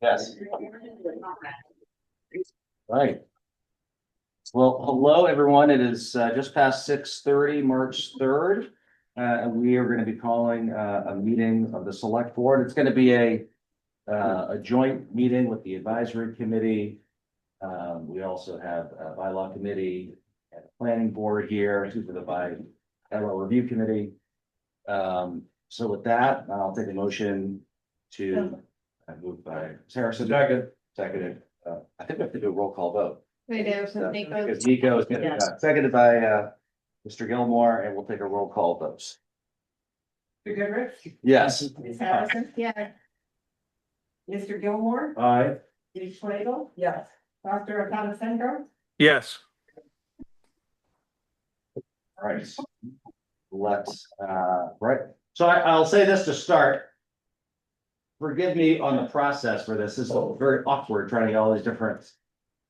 Yes. Right. Well, hello, everyone. It is just past 6:30, March 3rd. And we are going to be calling a meeting of the select board. It's going to be a joint meeting with the advisory committee. We also have a bylaw committee and a planning board here, to the bylaw review committee. So with that, I'll take a motion to move by Sarah. Seconded. I think we have to do a roll call vote. We do, so Nico. Because Nico is going to, seconded by Mr. Gilmore, and we'll take a roll call vote. You good, Rich? Yes. Ms. Harrison? Yeah, Mr. Gilmore? Aye. Ms. Schlegel? Yes. Dr. Akato? Yes. All right. Let's, right. So I'll say this to start. Forgive me on the process for this. This is very awkward trying to get all these different.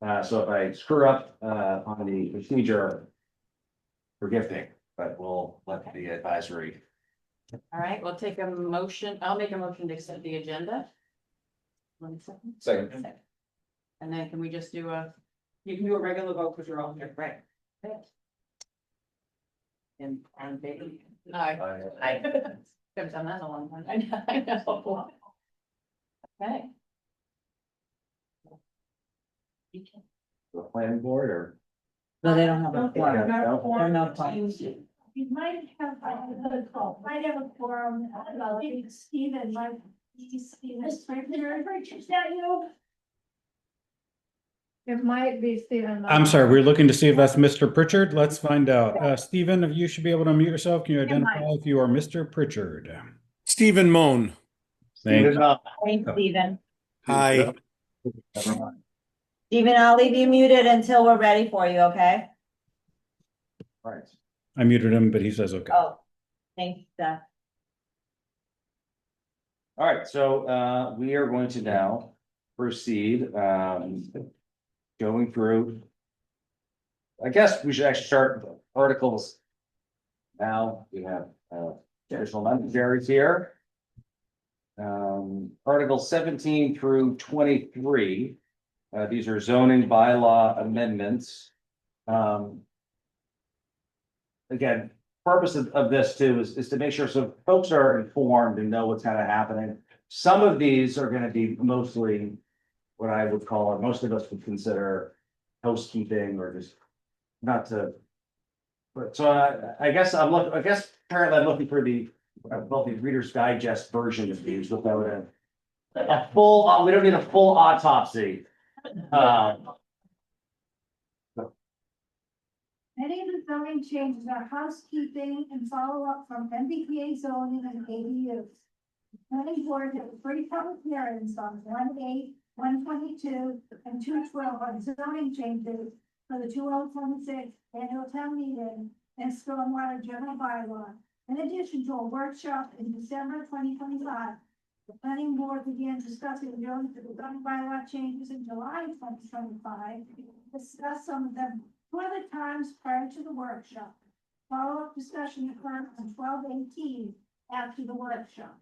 So if I screw up on the procedure, forgive me, but we'll let the advisory. All right, we'll take a motion. I'll make a motion to accept the agenda. 1 second. Second. And then can we just do You can do a regular vote because you're all here. right? And baby. I haven't done that in a long time. I know. Okay. The planning board or? No, they don't have a Yeah, quorum. no. They're not quorum. you might have a forum, Stephen, might be Stephen. Is that you? It might be Stephen. I'm sorry, we're looking to see if that's Mr. Pritchard. Let's find out. Stephen, if you should be able to unmute yourself, can you identify if you are Mr. Pritchard? Stephen Moan. Thank you. Thanks, Stephen. Hi. Stephen, I'll leave you muted until we're ready for you, okay? Right. I muted him, but he says okay. Oh, thanks, Steph. All right, so we are going to now proceed going through. I guess we should actually start with articles. Now we have additional non-jerry's here. Article 17 through 23. These are zoning bylaw amendments. Again, purpose of this too is to make sure so folks are informed and know what's kind of happening. Some of these are going to be mostly what I would call, or most of us would consider housekeeping or just not to. But so I guess apparently I'm looking for the Reader's Digest version of these without a full. We don't need a full autopsy. Many of the zoning changes are housekeeping and follow-up from MBTA zoning and ADUs. The planning board has 3 public hearings on 1/8, 1/22, and 2/12 on zoning changes for the 2026 annual town meeting and stormwater general bylaw. In addition to a workshop in December 2025, the planning board began discussing the zoning bylaw changes in July 2025. Discuss some of them 2 other times prior to the workshop. Follow-up discussion occurred on 12/18 after the workshop.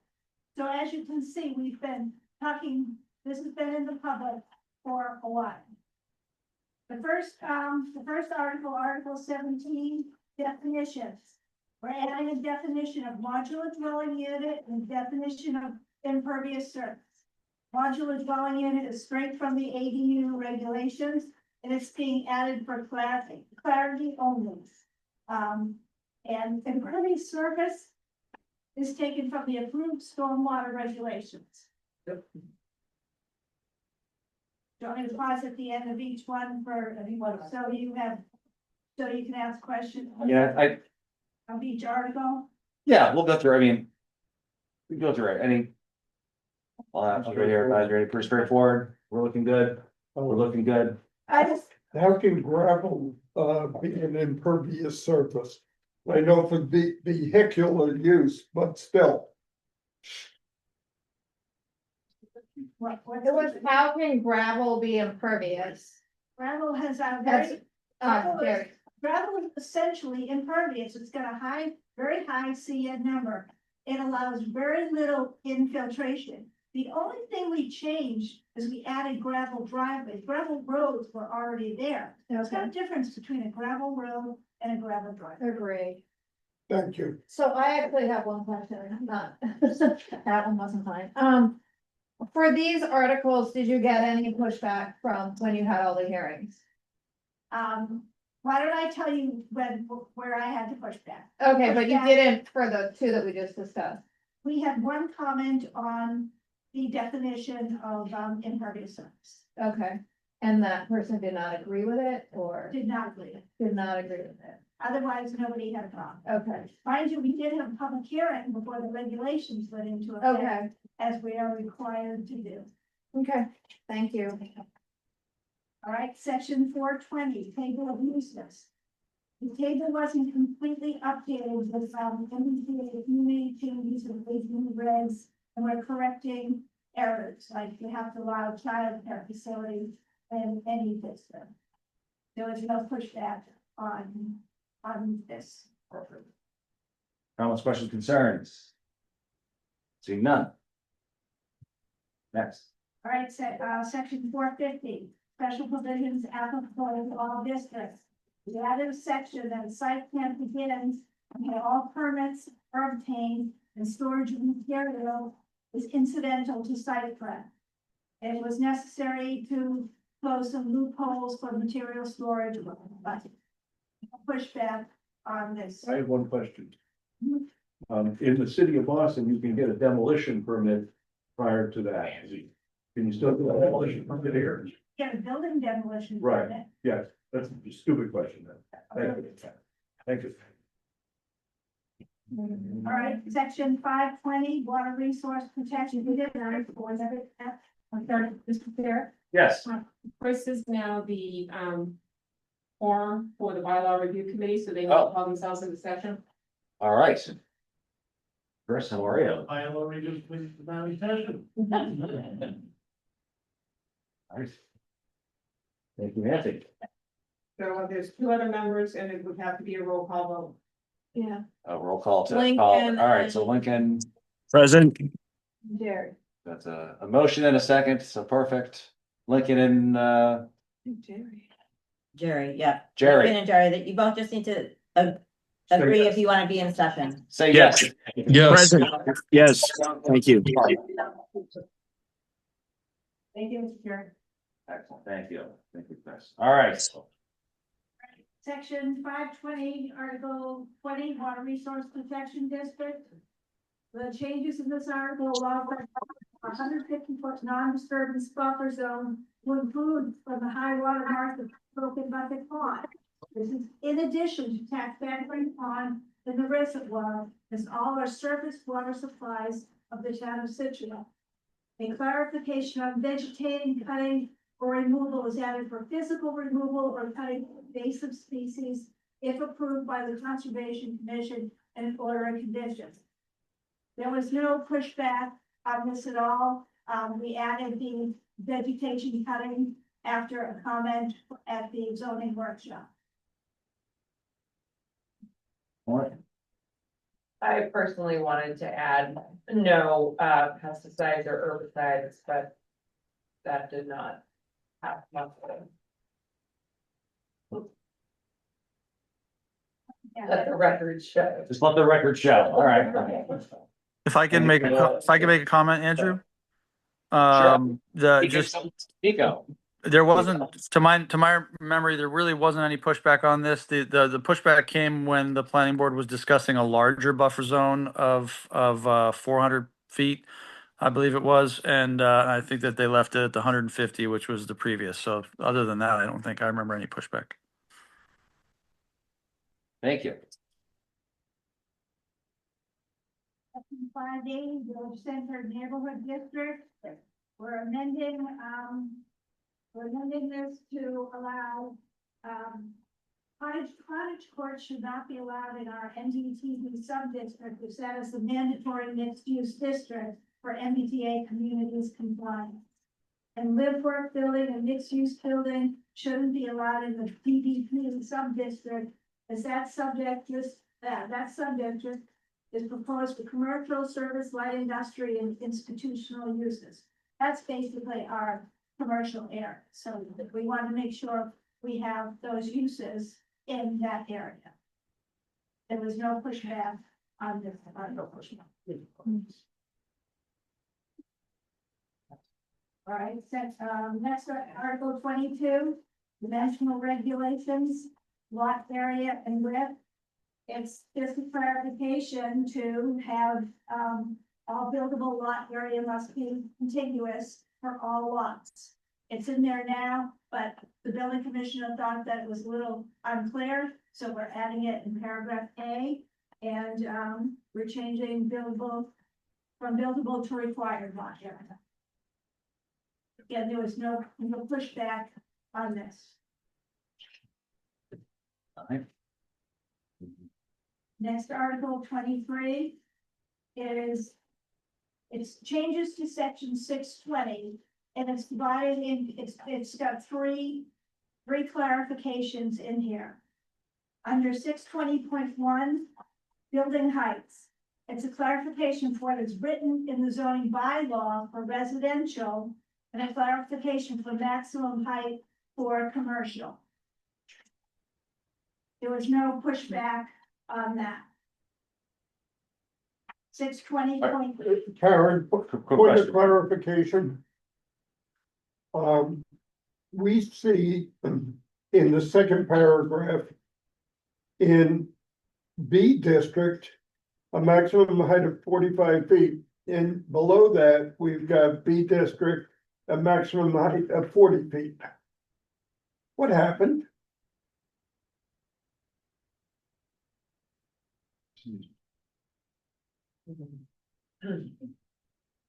So as you can see, we've been talking, this has been in the public for a while. The first article, Article 17, definitions. We're adding a definition of modular dwelling unit and definition of impervious surface. Modular dwelling unit is straight from the ADU regulations, and it's being added for clarity only. And impervious surface is taken from the approved stormwater regulations. Do you want me to pause at the end of each one for anyone, so you can ask questions? Yeah, Of each article? yeah, we'll go through. I mean, we go through it. I'll have to go here. Advisory, pretty straightforward. We're looking good. We're looking good. I just, How can gravel be an impervious surface? I know for vehicular use, but still. what It was, how can gravel be impervious? gravel has a That's, very, Gary. gravel is essentially impervious. It's got a very high CN number. It allows very little infiltration. The only thing we changed is we added gravel driveways. Gravel roads were already there. There's no difference between a gravel road and a gravel driveway. Agree. Thank you. So I actually have one question, not, that one wasn't mine. For these articles, did you get any pushback from when you had all the hearings? Why don't I tell you where I had to push back? Okay, but you Pushback. didn't for the two that we just discussed. We had one comment on the definition of impervious surface. Okay, and that person did not agree with it or Did not agree. did not agree with it? Otherwise, nobody had a problem. Okay, Mind you, we did have a public hearing before the regulations went into effect, okay, as we are required to do. okay, thank you. All right, section 420, table of uses. The table wasn't completely updated with MBTA community changes and aging regs, and we're correcting errors, like you have to allow childcare facilities in any district. There was no pushback on this. Perfect. Comments, questions, concerns? Seeing none. Next. All right, section 450, special provisions applicable in all districts. We added a section that a site plan begins when all permits are obtained and storage of material is incidental to site plan. It was necessary to close some loopholes for material storage, but pushback on this. I have one question. In the city of Boston, you can get a demolition permit prior to that. Can you still do a demolition permit here? Get a building demolition Right. permit. Yes, that's a stupid question then. Thank you. Thank you. All right, section 520, water resource protection. We did that before, I'm sorry, Mr. Chair. Yes. Chris is now the, forum for the bylaw review committee, so they Oh. will call themselves into session. All right. Chris, how are you? I already just finished the valley session. Nice. Thank you, Nancy. So there's two other members and it would have to be a roll call vote. Yeah. A roll call to Lincoln call. All right, and- so Lincoln, Present. Jerry. that's a motion and a second, so perfect. Lincoln and Jerry. Jerry, yeah. Jerry. Lincoln and Jerry, that you both just need to agree if you want to be in session. Say yes. Yes. Present. Yes, thank you. Thank you, Mr. Chair. Excellent, thank you. Thank you, Chris. All right. Section 520, Article 20, Water Resource Protection District. The changes in this article allow for a 150-foot non-disturbance buffer zone to include from the high water mark of Broken Bucket Pond. This is in addition to Tack Factory Pond and the reservoir, as all are surface water supplies of the town of Situate. A clarification on vegetating, cutting, or removal is added for physical removal or cutting invasive species if approved by the Conservation Commission and order and conditions. There was no pushback on this at all. We added the vegetation cutting after a comment at the zoning workshop. All right. I personally wanted to add no pesticides or herbicides, but that did not happen. Let the record show. Just let the record show. All right. If I can make a comment, Andrew. Nico. There wasn't, to my memory, there really wasn't any pushback on this. The pushback came when the planning board was discussing a larger buffer zone of 400 feet, I believe it was, and I think that they left it at the 150, which was the previous. So other than that, I don't think I remember any pushback. Thank you. Section 580, Village Center Neighborhood District. We're amending this to allow, cottage courts should not be allowed in our NDTV sub-district, which that is the mandatory mixed-use district for MBTA communities compliance. And live-work building and mixed-use building shouldn't be allowed in the PDP sub-district, as that subdistrict is proposed for commercial, service, light industry, and institutional uses. That's basically our commercial area, so we want to make sure we have those uses in that area. There was no pushback on this, no pushback. All right, next Article 22, dimensional regulations, lot area and width. It's just a clarification to have, all buildable lot area must be contiguous for all lots. It's in there now, but the building commissioner thought that it was a little unclear, so we're adding it in paragraph A. And, we're changing buildable from buildable to required lot area. Again, there was no pushback on this. Alright. Next, Article 23 is, it's changes to section 620, and it's divided in, it's got three clarifications in here. Under 620.1, building heights. It's a clarification for what is written in the zoning bylaw for residential, and a clarification for maximum height for commercial. There was no pushback on that. 620. Karen, Quick point of question. clarification. We see in the second paragraph in B district, a maximum height of 45 feet. And below that, we've got B district, a maximum height of 40 feet. What happened?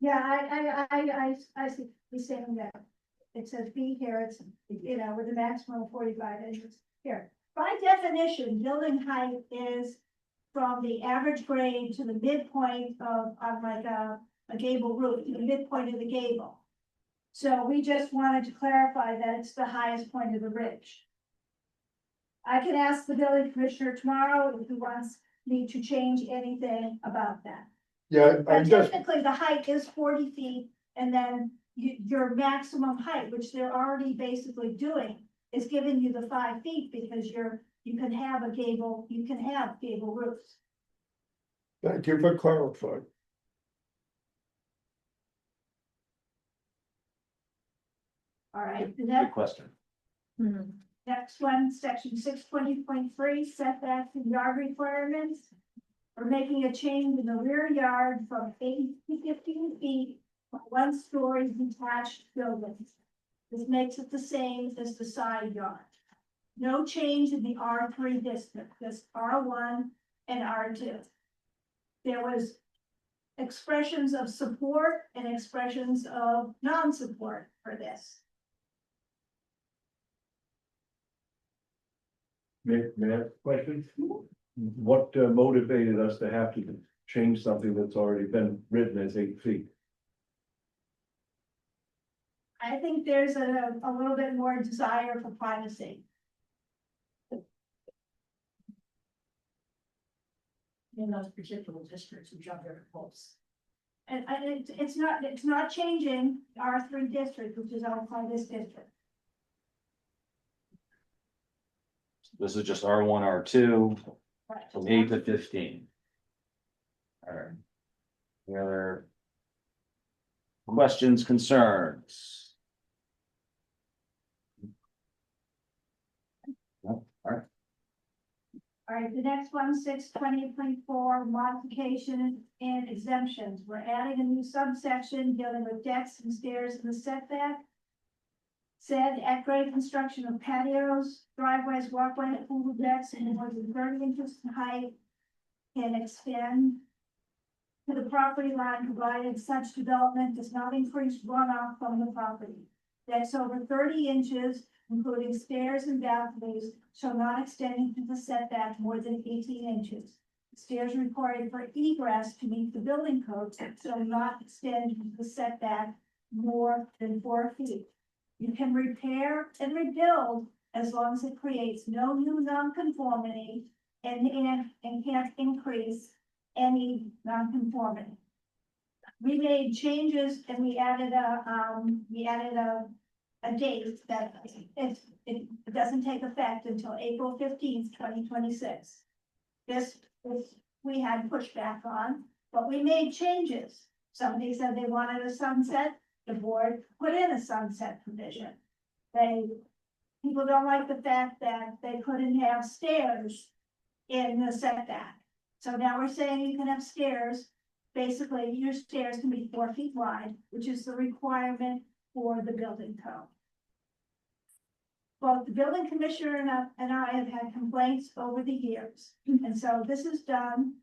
Yeah, I see, he's saying that. It says B here, it's, with a maximum of 45 inches here. By definition, building height is from the average grade to the midpoint of like a gable roof, to the midpoint of the gable. So we just wanted to clarify that it's the highest point of the ridge. I can ask the building commissioner tomorrow if he wants me to change anything about that. Yeah, I But just, technically, the height is 40 feet, and then your maximum height, which they're already basically doing, is giving you the 5 feet because you can have gable roofs. thank you for clarifying. All right, the Good question. next one, section 620.3, setbacks and yard requirements. We're making a change in the rear yard from 8 to 15 feet for 1-story detached buildings. This makes it the same as the side yard. No change in the R3 district, just R1 and R2. There was expressions of support and expressions of non-support for this. May I ask a question? What motivated us to have to change something that's already been written as 8 feet? I think there's a little bit more desire for privacy. In those particular districts which are very close. And it's not changing R3 district, which is outside this district. This is just R1, R2, Right. from 8 to 15. All right. Any other questions, concerns? No? All right. All right, the next one, 620.4, modification and exemptions. We're adding a new subsection dealing with decks and stairs in the setback. Said at grade construction of patios, driveways, walkways, pool decks, and more than 30 inches in height can extend to the property line, provided such development does not increase runoff from the property. Decks over 30 inches, including stairs and balconies, shall not extend into the setback more than 18 inches. Stairs required for egress to meet the building code shall not extend into the setback more than 4 feet. You can repair and rebuild as long as it creates no new nonconformity and can't increase any nonconformity. We made changes and we added a date that it doesn't take effect until April 15th, 2026. This we had pushback on, but we made changes. Somebody said they wanted a sunset, the board put in a sunset provision. People don't like the fact that they couldn't have stairs in the setback. So now we're saying you can have stairs. Basically, your stairs can be 4 feet wide, which is the requirement for the building code. Both the building commissioner and I have had complaints over the years, and so this is done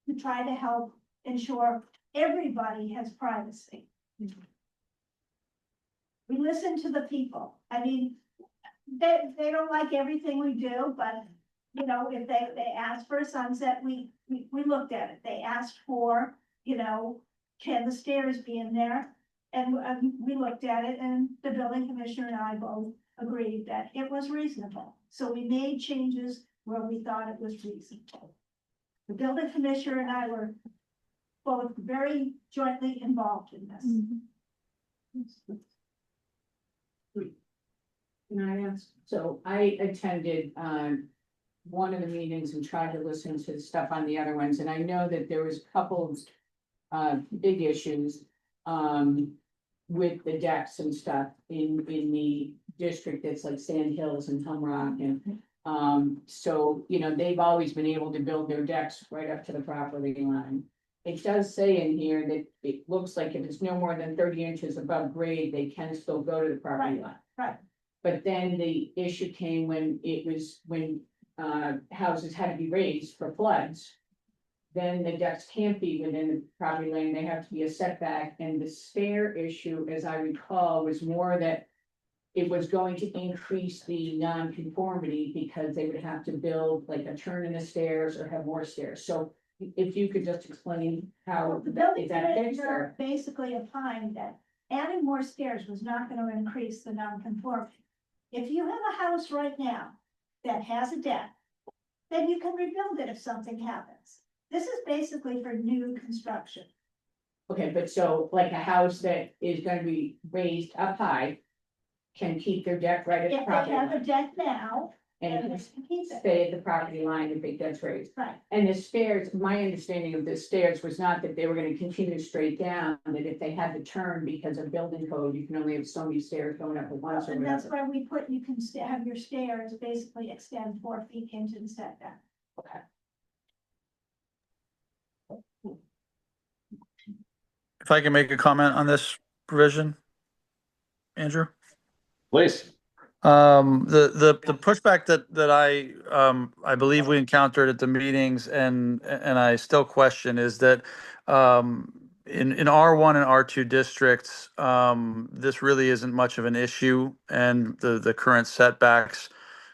to try to help ensure everybody has privacy. We listen to the people. I mean, they don't like everything we do, but you know, if they asked for a sunset, we looked at it. They asked for, you know, can the stairs be in there? And we looked at it, and the building commissioner and I both agreed that it was reasonable. So we made changes where we thought it was reasonable. The building commissioner and I were both very jointly involved in this. Can I ask? So I attended, one of the meetings and tried to listen to stuff on the other ones, and I know that there was a couple of big issues with the decks and stuff in the district that's like Sand Hills and Humrock, and so, you know, they've always been able to build their decks right up to the property line. It does say in here that it looks like if it's no more than 30 inches above grade, they can still go to the property line. Right. But then the issue came when houses had to be raised for floods. Then the decks can't be within the property line, they have to be a setback, and the stair issue, as I recall, was more that it was going to increase the non-conformity because they would have to build like a turn in the stairs or have more stairs. So if you could just explain how The building is that fixed, commissioner or? basically opined that adding more stairs was not going to increase the nonconformity. If you have a house right now that has a deck, then you can rebuild it if something happens. This is basically for new construction. Okay, but so like a house that is gonna be raised up high can keep their deck right at the If they property have a line deck now, then and they can keep it. stay at the property line if it gets raised. Right. And the stairs, my understanding of the stairs was not that they were gonna continue straight down, that if they had to turn because of building code, you can only have so many stairs going up at once or And that's whatever. why we put, you can have your stairs basically extend 4 feet into the setback. Okay. If I can make a comment on this provision, Andrew? Please. The pushback that I believe we encountered at the meetings and I still question is that, in R1 and R2 districts, this really isn't much of an issue, and the current setbacks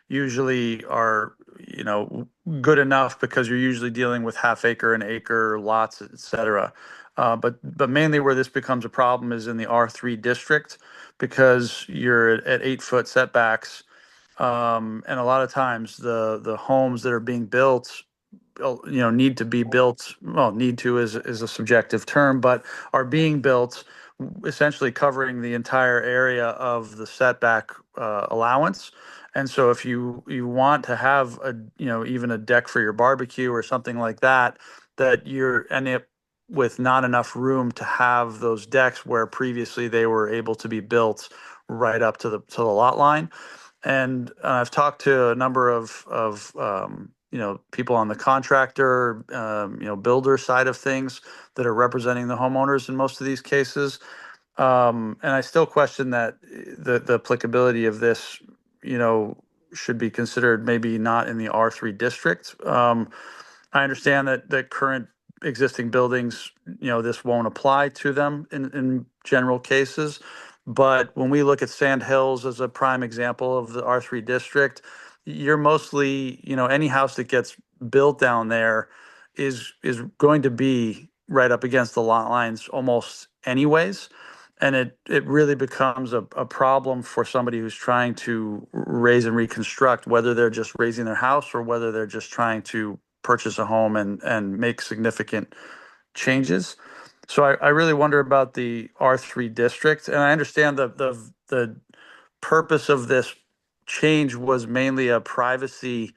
usually are, you know, good enough because you're usually dealing with half acre and acre lots, et cetera. But mainly where this becomes a problem is in the R3 district, because you're at 8 foot setbacks. And a lot of times the homes that are being built, you know, need to be built, well, need to is a subjective term, but are being built essentially covering the entire area of the setback allowance. And so if you want to have a, you know, even a deck for your barbecue or something like that, that you're ending up with not enough room to have those decks where previously they were able to be built right up to the lot line. And I've talked to a number of you know, people on the contractor, you know, builder side of things that are representing the homeowners in most of these cases. And I still question that the applicability of this, you know, should be considered maybe not in the R3 district. I understand that the current existing buildings, you know, this won't apply to them in general cases. But when we look at Sand Hills as a prime example of the R3 district, you're mostly, you know, any house that gets built down there is going to be right up against the lot lines almost anyways. And it really becomes a problem for somebody who's trying to raise and reconstruct, whether they're just raising their house or whether they're just trying to purchase a home and make significant changes. So I really wonder about the R3 district, and I understand the purpose of this change was mainly a privacy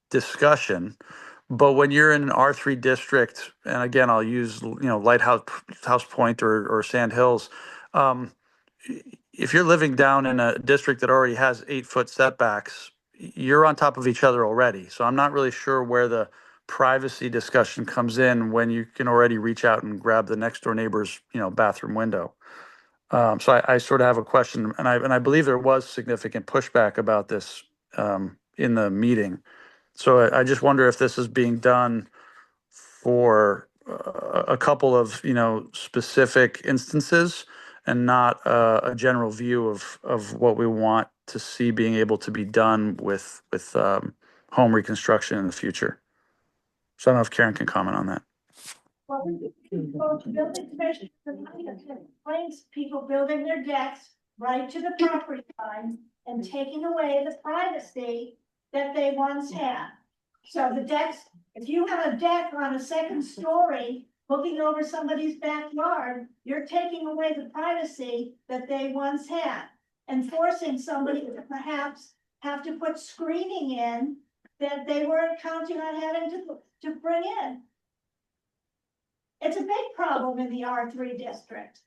discussion. But when you're in an R3 district, and again, I'll use, Lighthouse House Point or Sand Hills, um, if you're living down in a district that already has 8-foot setbacks, you're on top of each other already. So I'm not really sure where the privacy discussion comes in when you can already reach out and grab the next door neighbor's, bathroom window. So I sort of have a question, and I believe there was significant pushback about this in the meeting. So I just wonder if this is being done for a couple of, specific instances and not a general view of what we want to see being able to be done with home reconstruction in the future. So I don't know if Karen can comment on that. Well, building commission, explains people building their decks right to the property line and taking away the privacy that they once had. So the decks, if you have a deck on a second story looking over somebody's backyard, you're taking away the privacy that they once had and forcing somebody to perhaps have to put screening in that they weren't counting on having to bring in. It's a big problem in the R3 district.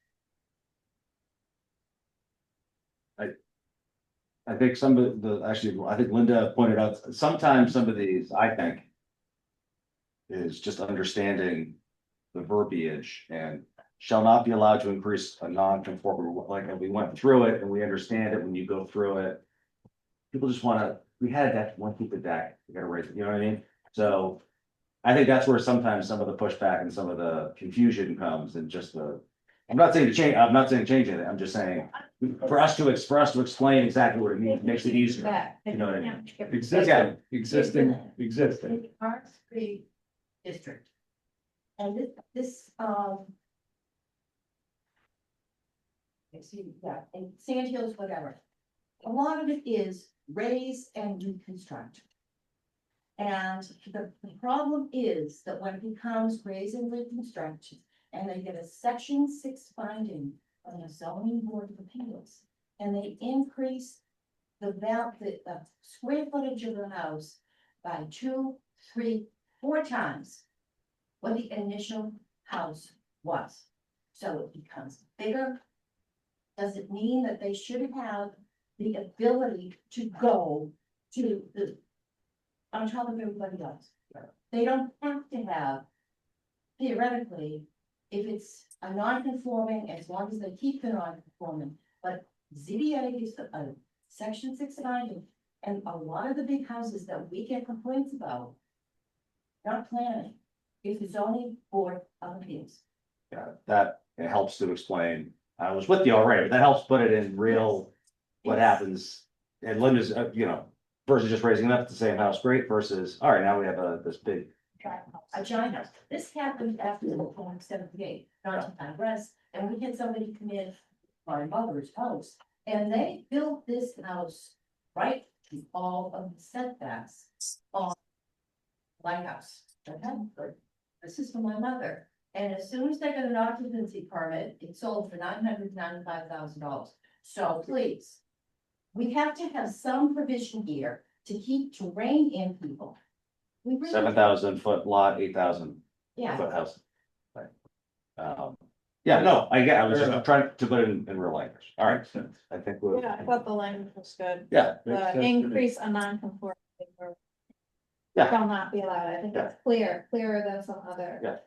I think some of I think Linda pointed out, sometimes some of these, I think, is just understanding the verbiage and shall not be allowed to increase a non-conforming, like, we went through it and we understand it when you go through it. People just wanna, we had a deck, one keep the deck, we gotta raise it, you know what I mean? So I think that's where sometimes some of the pushback and some of the confusion comes, and just I'm not saying to change it, I'm just saying, for us to explain exactly what it means, makes it easier. You know what I mean? Existing. R3 district. And this, let's see, yeah, and Sand Hills, whatever. A lot of it is raise and reconstruct. And the problem is that when it becomes raise and reconstruct, and they get a section 6 finding on the zoning board of appeals, and they increase the square footage of the house by 2, 3, 4 times what the initial house was. So it becomes bigger. Does it mean that they should have the ability to go to the on top of everybody else? They don't have to have, theoretically, if it's a non-conforming, as long as they keep the non-conforming, but ZBA is a section 6 finding, and a lot of the big houses that we get complaints about, not planning, is the zoning board of appeals. Yeah, that it helps to explain. I was with you already, but that helps put it in real, what happens. And Linda's, versus just raising it up to the same house, great, versus, all right, now we have this big. A giant house. This happened after the 1978, not to rest, and we had somebody come in, my mother's house, and they built this house right to all of the setbacks on my house. Okay, this is for my mother. And as soon as they got an occupancy permit, it sold for $995,000. So please, we have to have some provision here to rein in people. 7,000 foot lot, 8,000 Yeah. foot house. Right. Yeah, no, I was just trying to put it in real language. All right, I think we're. Yeah, I thought the language was good. Yeah. The increase a non-conforming or Yeah. shall not be allowed. I think Yeah. it's clearer than some other Yeah.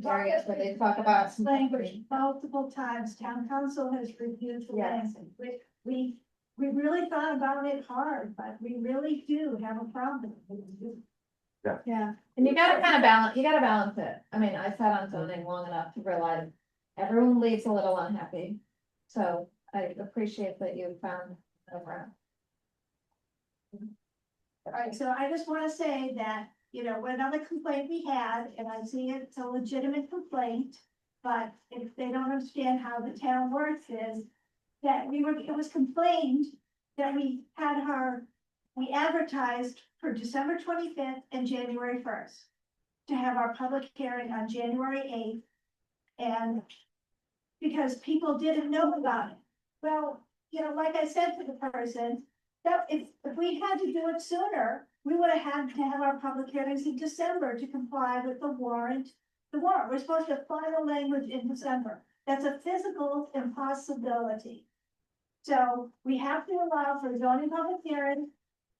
areas where they talk about some Language multiple times, town council has reviewed the Yes. language. We really thought about it hard, but we really do have a problem. Yeah, and you gotta kind of balance it. I mean, I sat on zoning long enough to realize everyone leaves a little unhappy. So I appreciate that you found a route. All right, so I just wanna say that, another complaint we had, and I see it's a legitimate complaint. But if they don't understand how the town works is that it was complained that we had our we advertised for December 25th and January 1st to have our public hearing on January 8th. And because people didn't know about it. Well, you know, like I said to the person, that if we had to do it sooner, we would have had to have our public hearings in December to comply with the warrant. The warrant, we're supposed to have final language in December. That's a physical impossibility. So we have to allow for zoning public hearing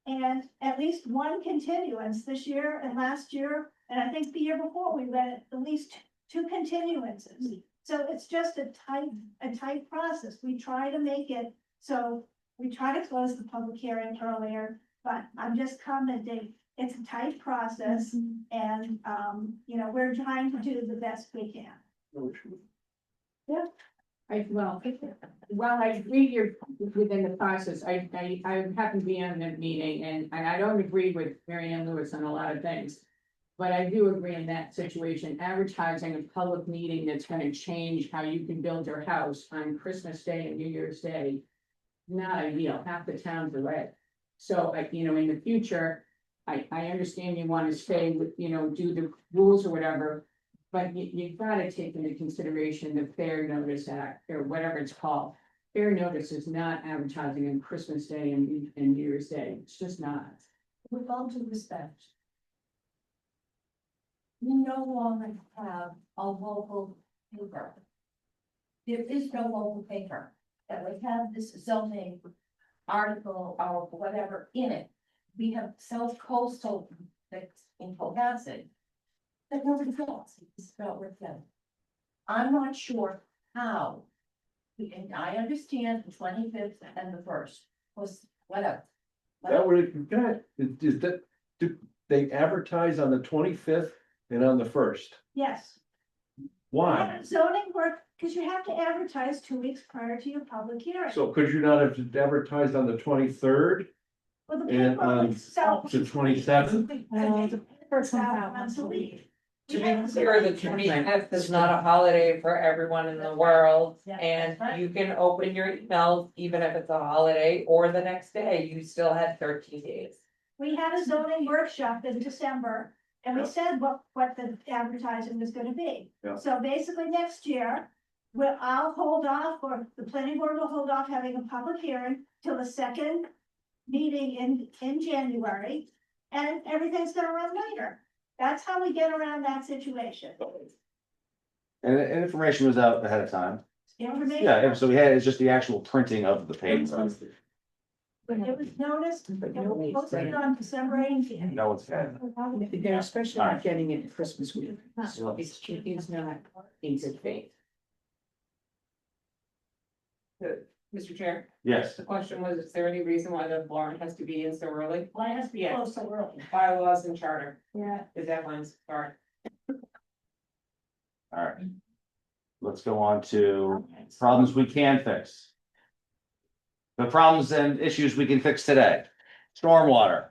and at least one continuance this year and last year. And I think the year before, we read at least two continuances. So it's just a tight process. We try to make it, so we try to close the public hearing earlier, but I'm just commenting, it's a tight process and, you know, we're trying to do the best we can. While I agree you're within the process, I happen to be on that meeting and I don't agree with Mary Ann Lewis on a lot of things. But I do agree in that situation, advertising a public meeting that's gonna change how you can build your house on Christmas Day and New Year's Day. Not ideal, half the towns are red. So you know, in the future, I understand you wanna stay with, you know, do the rules or whatever. But you've gotta take into consideration the Fair Notice Act, or whatever it's called. Fair notice is not advertising on Christmas Day and New Year's Day, it's just not. With all due respect. We no longer have a local paper. There is no local paper that would have this zoning article or whatever in it. We have South Coastal that's in Cohasset. That nobody else is spelled with them. I'm not sure how. And I understand the 25th and the 1st was whatever. That would, is that, do they advertise on the 25th and on the 1st? Yes. Why? Zoning work, because you have to advertise 2 weeks prior to your public hearing. So could you not have advertised on the 23rd? Well, the and paper on would sell- the 27th? The paper sells once a week. To be clear, the 25th is not a holiday for everyone in the world, and you can open your emails even if it's a holiday, or the next day, you still had 13 days. We had a zoning workshop in December, and we said what the advertising was gonna be. Yeah. So basically next year, I'll hold off, or the planning board will hold off having a public hearing till the second meeting in January, and everything's gonna run later. That's how we get around that situation. And information was out ahead of time. Information. Yeah, so it's just the actual printing of the paper. It was noticed, it was posted on December 18th. No one's had. They're especially not getting it Christmas week, so it's not in good faith. Mr. Chair, Yes. the question was, is there any reason why the warrant has to be in so early? Why it has to be Yeah. closed so early? Bylaws and charter, Yeah. the deadlines, sorry. All right. Let's go on to problems we can fix. The problems and issues we can fix today. Stormwater.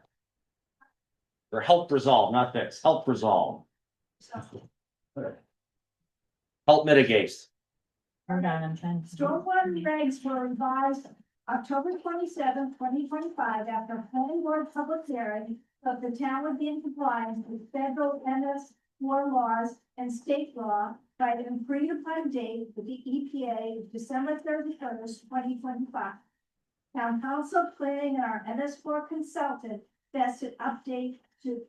Or help resolve, not fix, help resolve, help mitigate. Hold on, I'm trying to. Stormwater regs were revised October 27th, 2025, after a planning board public hearing, but the town would be in compliance with federal MS4 laws and state law by an agreed upon date with the EPA, December 31st, 2025. Town council planning and our MS4 consultant vested update to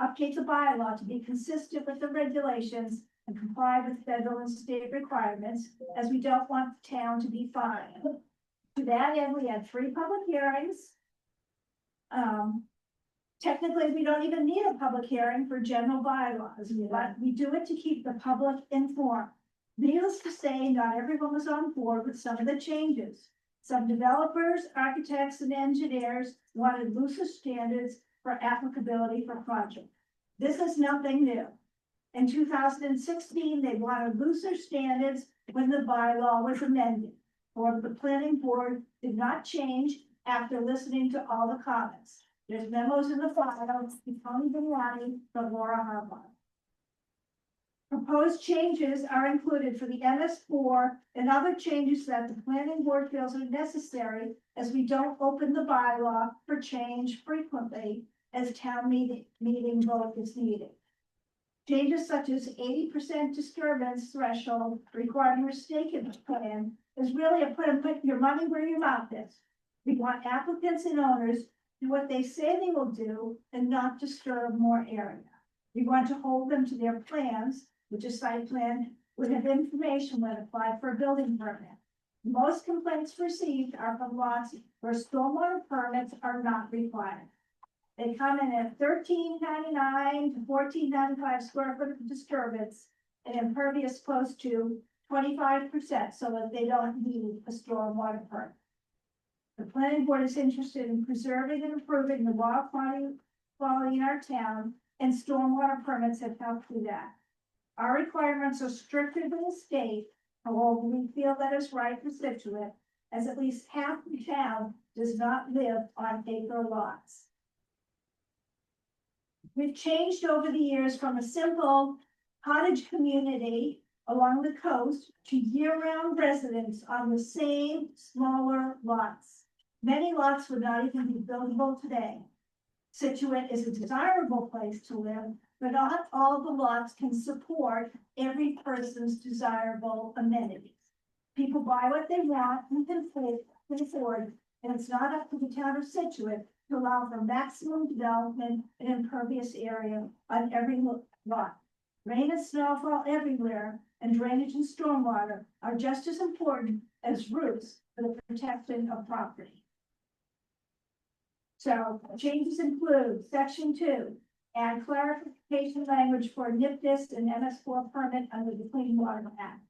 update the bylaw to be consistent with the regulations and comply with federal and state requirements, as we don't want the town to be fined. To that end, we had 3 public hearings. Technically, we don't even need a public hearing for general bylaws, but we do it to keep the public informed. Needless to say, not everyone was on board with some of the changes. Some developers, architects, and engineers wanted looser standards for applicability for projects. This is nothing new. In 2016, they wanted looser standards when the bylaw was amended, or the planning board did not change after listening to all the comments. There's memos in the file, from Tony Vignani from Laura Harbaugh. Proposed changes are included for the MS4 and other changes that the planning board feels are necessary as we don't open the bylaw for change frequently as town meeting vote is needed. Changes such as 80% disturbance threshold requiring a stake in the plan is really a put your money where your mouth is. We want applicants and owners to do what they say they will do and not disturb more area. We want to hold them to their plans, which is site plan, would have information when applied for a building permit. Most complaints received are from lots where stormwater permits are not required. They come in at $13.99 to $14.95 square foot of disturbance and impervious close to 25%, so that they don't need a stormwater permit. The planning board is interested in preserving and improving the water quality in our town, and stormwater permits have helped do that. Our requirements are stricter than the state, however, we feel that is right for Situate, as at least half the town does not live on acre lots. We've changed over the years from a simple cottage community along the coast to year-round residents on the same smaller lots. Many lots would not even be buildable today. Situate is a desirable place to live, but not all the lots can support every person's desirable amenities. People buy what they want and can afford, and it's not up to the town of Situate to allow for maximum development and impervious area on every lot. Rain and snowfall everywhere, and drainage and stormwater are just as important as roots for the protection of property. So changes include section 2, add clarification language for NIPDIS and MS4 permit under the Clean Water Act.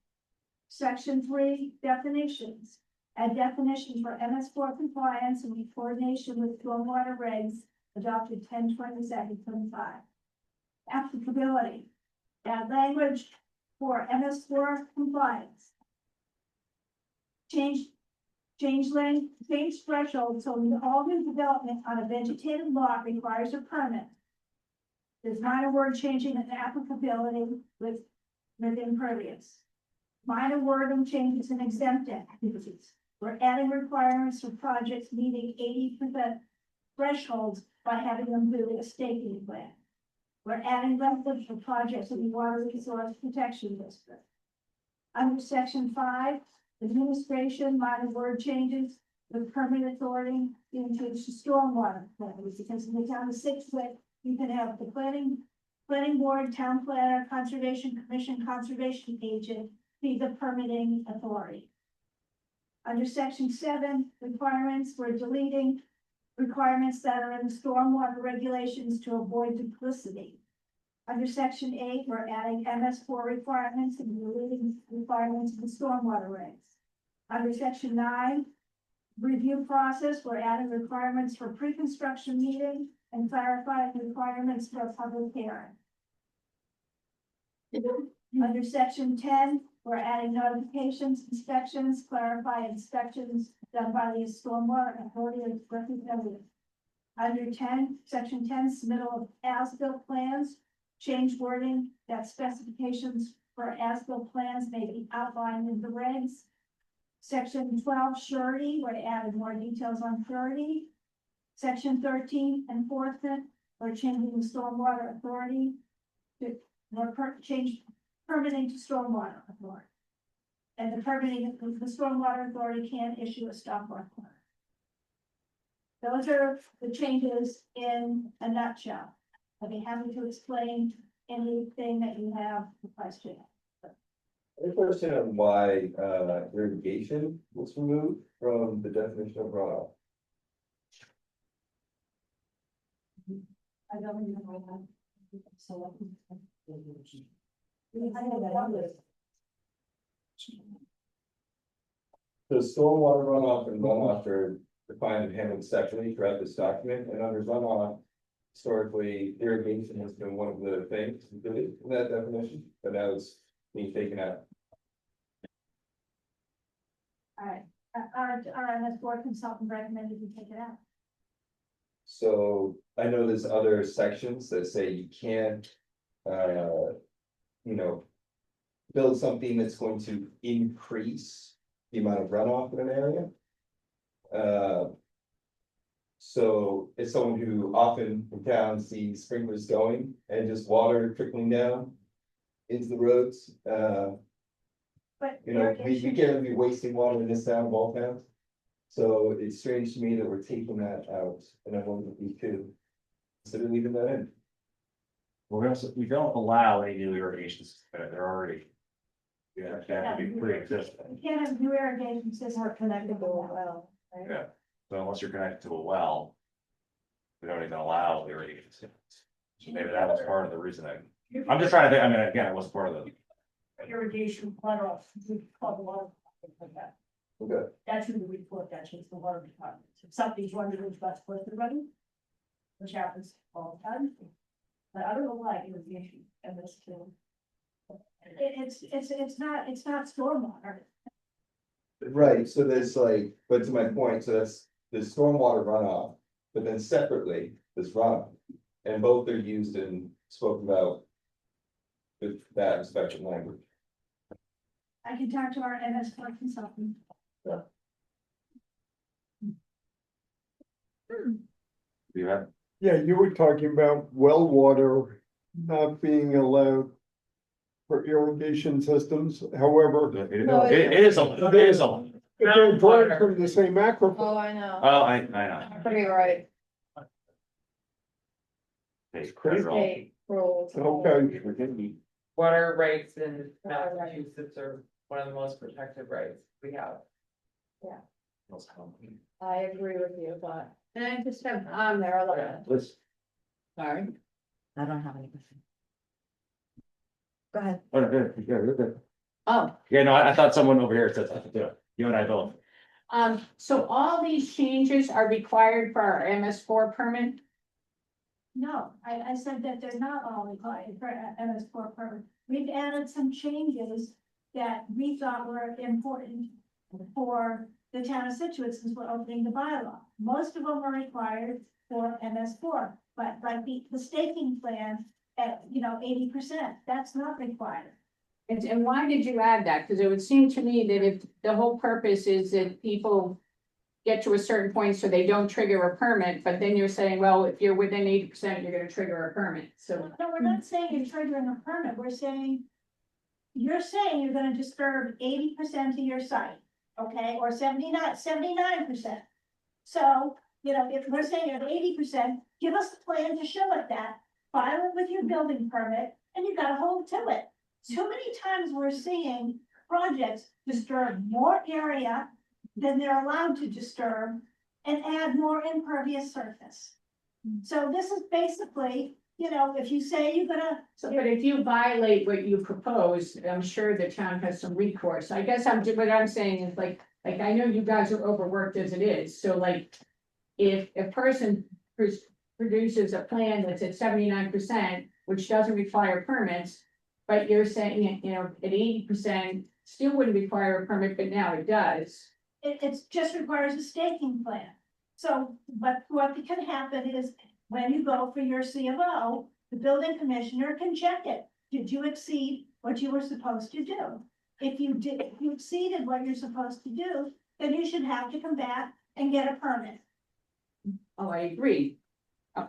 Section 3, definitions. Add definitions for MS4 compliance and in coordination with stormwater regs adopted 10/27/25. Applicability. Add language for MS4 compliance. Change threshold so all new development on a vegetated lot requires a permit. There's minor word changing and applicability with impervious. Minor wording changes in exempt activities. We're adding requirements for projects meeting 80% thresholds by having them do a staking plan. We're adding language for projects in the Water Resource Protection District. Under section 5, administration, minor word changes, the permit authority, change to stormwater plans, because in the town of Situate, you can have the planning board, town planner, conservation commission, conservation agent be the permitting authority. Under section 7, requirements, we're deleting requirements that are in the stormwater regulations to avoid duplicity. Under section 8, we're adding MS4 requirements and deleting requirements in the stormwater regs. Under section 9, review process, we're adding requirements for pre-construction meeting and clarifying requirements for a public hearing. Under section 10, we're adding notifications, inspections, clarify inspections done by the stormwater authority of representative. Under 10, section 10, submittal of as-built plans, change wording that specifications for as-built plans may be outlined in the regs. Section 12, surety, we're adding more details on surety. Section 13, enforcement, we're changing the stormwater authority to change permitting to stormwater authority. And the permitting, the stormwater authority can issue a stop work permit. Those are the changes in a nutshell. I'd be happy to explain anything that you have to question. A question on why irrigation was removed from the definition of runoff. I don't even know that. So. The stormwater runoff and runoff are defined and handled separately throughout this document, and under runoff, historically, irrigation has been one of the things included in that definition, but now it's being taken out. All right, our MS board consultant recommended we take it out. So I know there's other sections that say you can't, build something that's going to increase the amount of runoff in an area. So as someone who often from town sees sprinklers going and just water trickling down into the roads, But you know, we irrigation, can't be wasting water in this town of all towns. So it's strange to me that we're taking that out, and I wonder if we could consider leaving that in. Well, we don't allow any new irrigations, they're already. Yeah, they have to be pre-existing, you can't have new irrigation systems More connected to a well, right? yeah, so unless you're connected to a well. We don't even allow irrigation systems, so maybe that was part of the reason I'm just trying to think, I mean, again, it was part of the. irrigation runoff, we call the water, like that. Okay. That's who the report, that's just the water department. If something's wondering who's not supposed to run, which happens all the time. But I don't know why irrigation and this too. It's not stormwater. Right, so there's like, but to my point, so that's the stormwater runoff, but then separately, this runoff. And both are used and spoken about with that respective language. I can talk to our MS consultant. You have, Yeah, you were talking about well water not being allowed for irrigation systems, however, it is a. if they're drawing from the same aquifer. Oh, I know. Oh, I know. Pretty right. It's federal. State rules. Okay. Water rights in Massachusetts are one of the most protected rights we have. I agree with you, but. And I just have on there a little. Let's, Sorry. I don't have any questions. Go ahead. oh, no, good, you're good. Oh, Yeah, no, I thought someone over here said something too, you and I both. so all these changes are required for our MS4 permit? No, I said that they're not all required for MS4 permit. We've added some changes that we thought were important for the town of Situate since we're opening the bylaw. Most of them are required for MS4, but like the staking plan at, 80%, that's not required. And why did you add that? Because it would seem to me that if the whole purpose is that people get to a certain point so they don't trigger a permit, but then you're saying, well, if you're within 80%, you're gonna trigger a permit, so. No, we're not saying you're triggering a permit, we're saying. You're saying you're gonna disturb 80% of your site, okay, or 79%. So, if we're saying you're at 80%, give us the plan to show it that, file it with your building permit, and you gotta hold to it. Too many times we're seeing projects disturb more area than they're allowed to disturb and add more impervious surface. So this is basically, if you say you're gonna. So, but if you violate what you propose, I'm sure the town has some recourse. I guess what I'm saying is like I know you guys are overworked as it is, so like. If a person produces a plan that's at 79%, which doesn't require permits. But you're saying, at 80% still wouldn't require a permit, but now it does. It just requires a staking plan. So, but what can happen is when you go for your C of O, the building commissioner can check it. Did you exceed what you were supposed to do? If you exceeded what you're supposed to do, then you should have to come back and get a permit. Oh, I agree.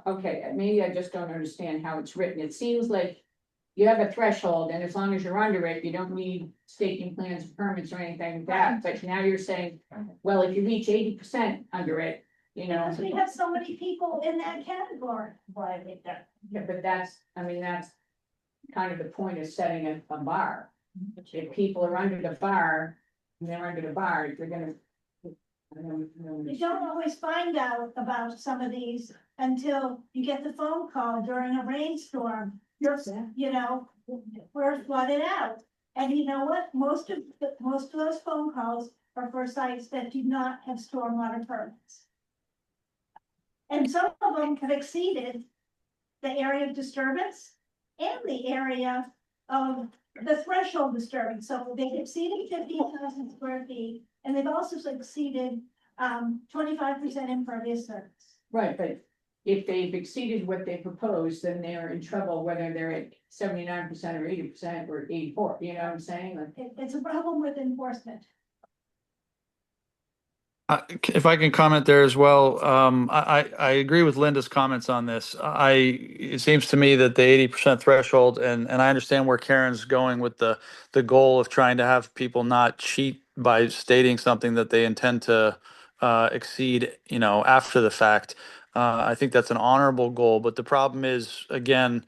Okay, maybe I just don't understand how it's written. It seems like you have a threshold, and as long as you're under it, you don't need staking plans, permits, or anything like that. But now you're saying, well, if you reach 80% under it, Because we have so many people in that category. Why make that? Yeah, but that's kind of the point of setting a bar. If people are under the bar, and they're under the bar, you're gonna. You don't always find out about some of these until you get the phone call during a rainstorm. We're flooded out. And you know what? Most of those phone calls are for sites that do not have stormwater permits. And some of them have exceeded the area of disturbance and the area of the threshold disturbance. So they've exceeded 15,000 square feet, and they've also exceeded 25% impervious surface. Right, but if they've exceeded what they proposed, then they're in trouble, whether they're at 79% or 80% or 84, you know what I'm saying? Like, It's a problem with enforcement. If I can comment there as well, I agree with Linda's comments on this. It seems to me that the 80% threshold, and I understand where Karen's going with the goal of trying to have people not cheat by stating something that they intend to exceed, after the fact. I think that's an honorable goal, but the problem is, again,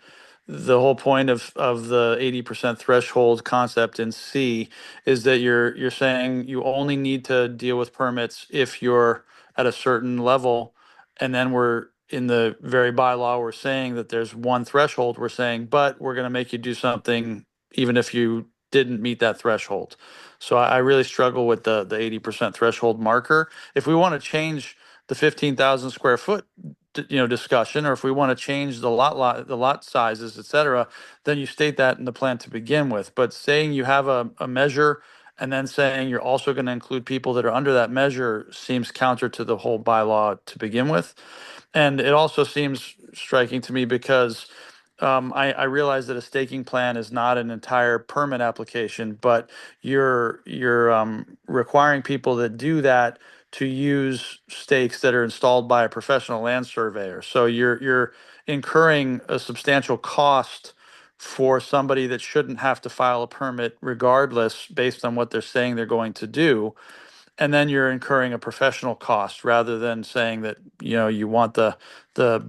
the whole point of the 80% threshold concept in C is that you're saying you only need to deal with permits if you're at a certain level. And then we're in the very bylaw, we're saying that there's one threshold. We're saying, but we're going to make you do something even if you didn't meet that threshold. So I really struggle with the 80% threshold marker. If we want to change the 15,000 square foot discussion, or if we want to change the lot sizes, et cetera, then you state that in the plan to begin with. But saying you have a measure and then saying you're also going to include people that are under that measure seems counter to the whole bylaw to begin with. And it also seems striking to me because I realize that a staking plan is not an entire permit application, but you're requiring people that do that to use stakes that are installed by a professional land surveyor. So you're incurring a substantial cost for somebody that shouldn't have to file a permit regardless based on what they're saying they're going to do. And then you're incurring a professional cost rather than saying that, you want the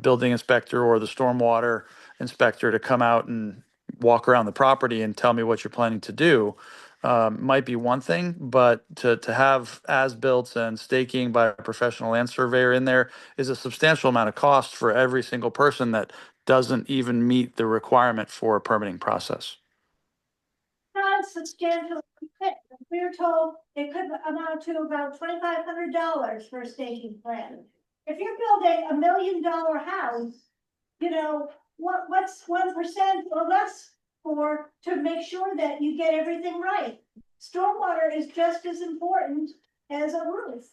building inspector or the stormwater inspector to come out and walk around the property and tell me what you're planning to do. Might be one thing, but to have as-built and staking by a professional land surveyor in there is a substantial amount of cost for every single person that doesn't even meet the requirement for a permitting process. Not substantial. We were told it could amount to about $2,500 for a staking plan. If you're building $1 million house, what's 1% or less to make sure that you get everything right? Stormwater is just as important as a roof.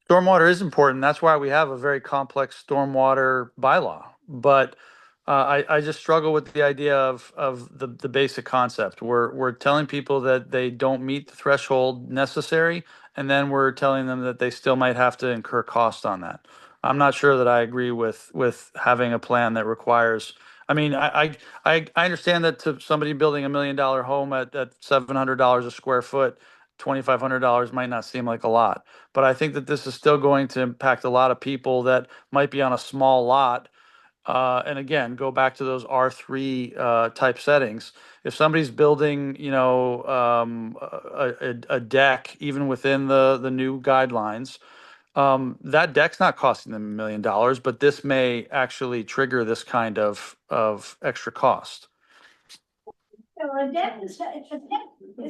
Stormwater is important. That's why we have a very complex stormwater bylaw. But I just struggle with the idea of the basic concept. We're telling people that they don't meet the threshold necessary, and then we're telling them that they still might have to incur cost on that. I'm not sure that I agree with having a plan that requires. I mean, I understand that to somebody building $1 million home at $700 a square foot, $2,500 might not seem like a lot. But I think that this is still going to impact a lot of people that might be on a small lot. And again, go back to those R3 type settings. If somebody's building, a deck, even within the new guidelines, that deck's not costing them $1 million, but this may actually trigger this kind of extra cost. So a deck is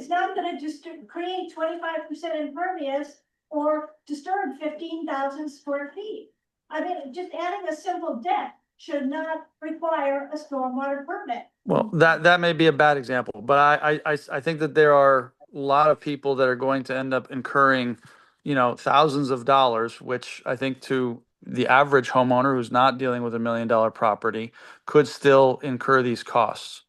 not gonna just create 25% impervious or disturb 15,000 square feet. I mean, just adding a simple deck should not require a stormwater permit. Well, that may be a bad example, but I think that there are a lot of people that are going to end up incurring, thousands of dollars, which I think to the average homeowner who's not dealing with $1 million property could still incur these costs.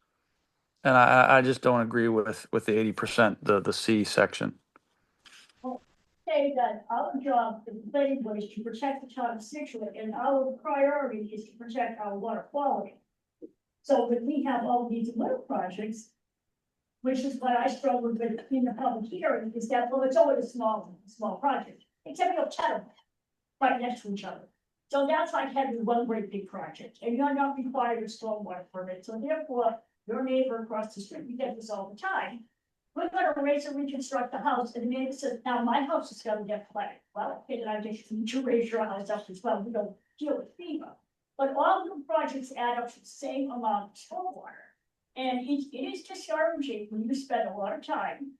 And I just don't agree with the 80%, the C section. Say that our job as the planning board is to protect the town of Situate, and our priority is to protect our water quality. So when we have all these little projects, which is what I struggled with in the public hearing, is that, well, it's always a small project, except you'll tell them right next to each other. So that's like having one great big project, and you're not required a stormwater permit, so therefore, your neighbor across the street, we get this all the time. We're gonna raise and reconstruct the house, and the neighbor says, now my house is gonna get flooded. Well, okay, then I guess you need to raise your house up as well, we don't deal with FEMA. But all the projects add up to the same amount of stormwater. And it is discouraging when you spend a lot of time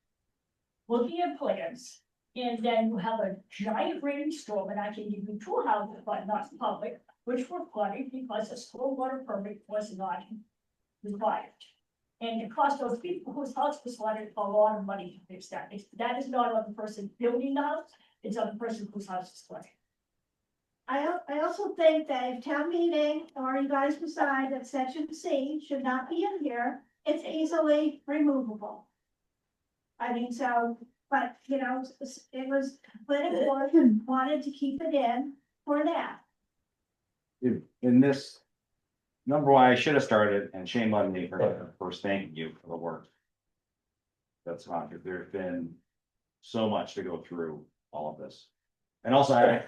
looking at plans, and then you have a giant rainstorm, and I can give you 2 houses, but not public, which were flooded because a stormwater permit was not required. And it cost those people whose house was flooded a lot of money to fix that. That is not on the person building the house, it's on the person whose house is flooded. I also think that if town meeting or you guys decide that section C should not be in here, it's easily removable. I mean, so, but, you know, it was, planning board wanted to keep it in for that. In this, number one, I should have started, and shame on me for first thanking you for the work. That's fine, because there's been so much to go through all of this. And also, I'd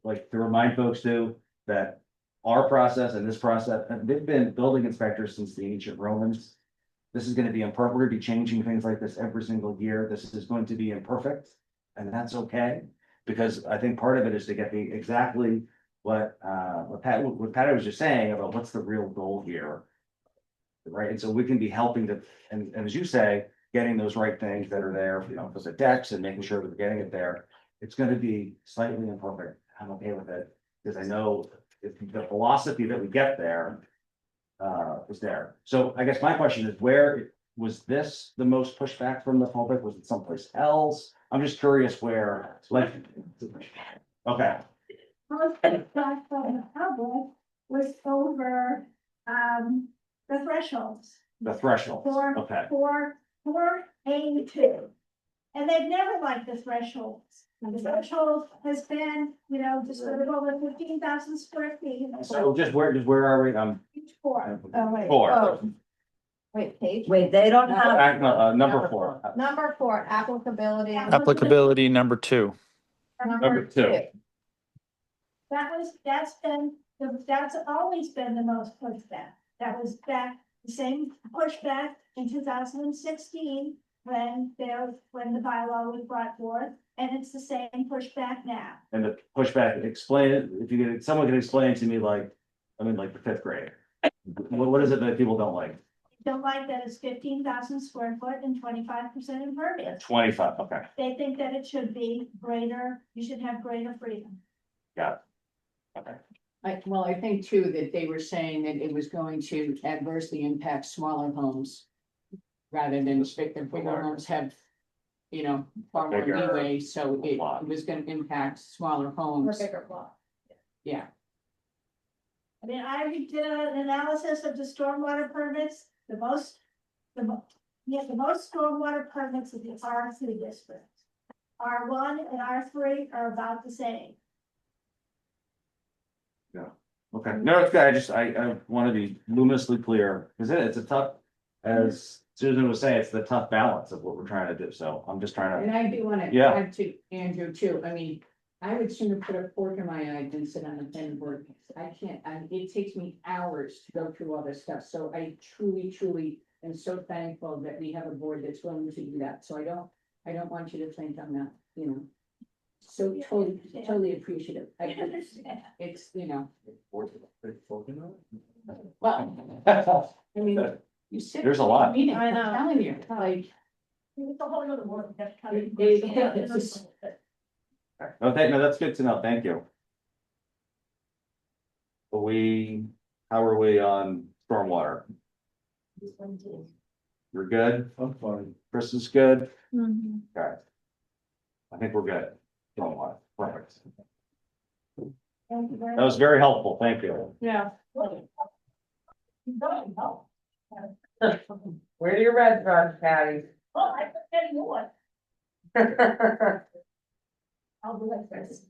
like to remind folks too, that our process and this process, they've been building inspectors since the ancient Romans. This is gonna be imperfect, we're gonna be changing things like this every single year, this is going to be imperfect, and that's okay. Because I think part of it is to get the exactly what Patty was just saying about what's the real goal here. Right, and so we can be helping to, and as you say, getting those right things that are there, you know, for the decks and making sure that we're getting it there. It's gonna be slightly imperfect, I'm okay with it, because I know if the philosophy that we get there. Is there, so I guess my question is, where was this the most pushback from the public, was it someplace else? I'm just curious where, like. Okay, Most pushback from the public was over, the thresholds. the threshold, For, okay, for A2. And they've never liked the thresholds. The threshold has been, you know, just sort of over 15,000 square feet. so just where are we, Each floor. Oh, wait. Four. Oh. Wait, page. Wait, they don't have, Number four. Number 4, applicability. Applicability number 2. Number two. That's always been the most pushback. That was back, the same pushback in 2016 when the bylaw was brought forth, and it's the same pushback now. And the pushback, explain it, if you could, someone could explain to me like, I mean, like the fifth grade. What is it that people don't like? Don't like that it's 15,000 square foot and 25% impervious. 25, okay, They think that it should be greater, you should have greater freedom. got it. Okay, I think too, that they were saying that it was going to adversely impact smaller homes. Rather than bigger homes have, you know, far more Bigger. leeway, so it was gonna impact smaller Or homes. bigger plot. Yeah, I mean, I did an analysis of the stormwater permits, the most stormwater permits of the R3 district. R1 and R3 are about the same. okay, no, it's good, I want to be luminously clear, because it's a tough, as Susan was saying, it's the tough balance of what we're trying to do, so I'm just trying and to. I do wanna Yeah. add to Andrew too, I mean, I would sooner put a fork in my eye than sit on the planning board. I can't, it takes me hours to go through all this stuff, so I truly am so thankful that we have a board that's willing to do that, so I don't want you to think I'm not, you know. So totally appreciative. I understand. It's, you know, well, There's I mean, you sit. a lot. Meeting, I I'm know. telling you, like. It's a whole other world. It's just- No, that's good to know, thank you. How are we on stormwater? You're good, I'm fine. Chris is good, Mhm. okay. I think we're good, stormwater, perfect, Thank you very that was very helpful, thank you. Yeah. Where do your red run, Patty? Oh, I'm getting one. I'll do it first.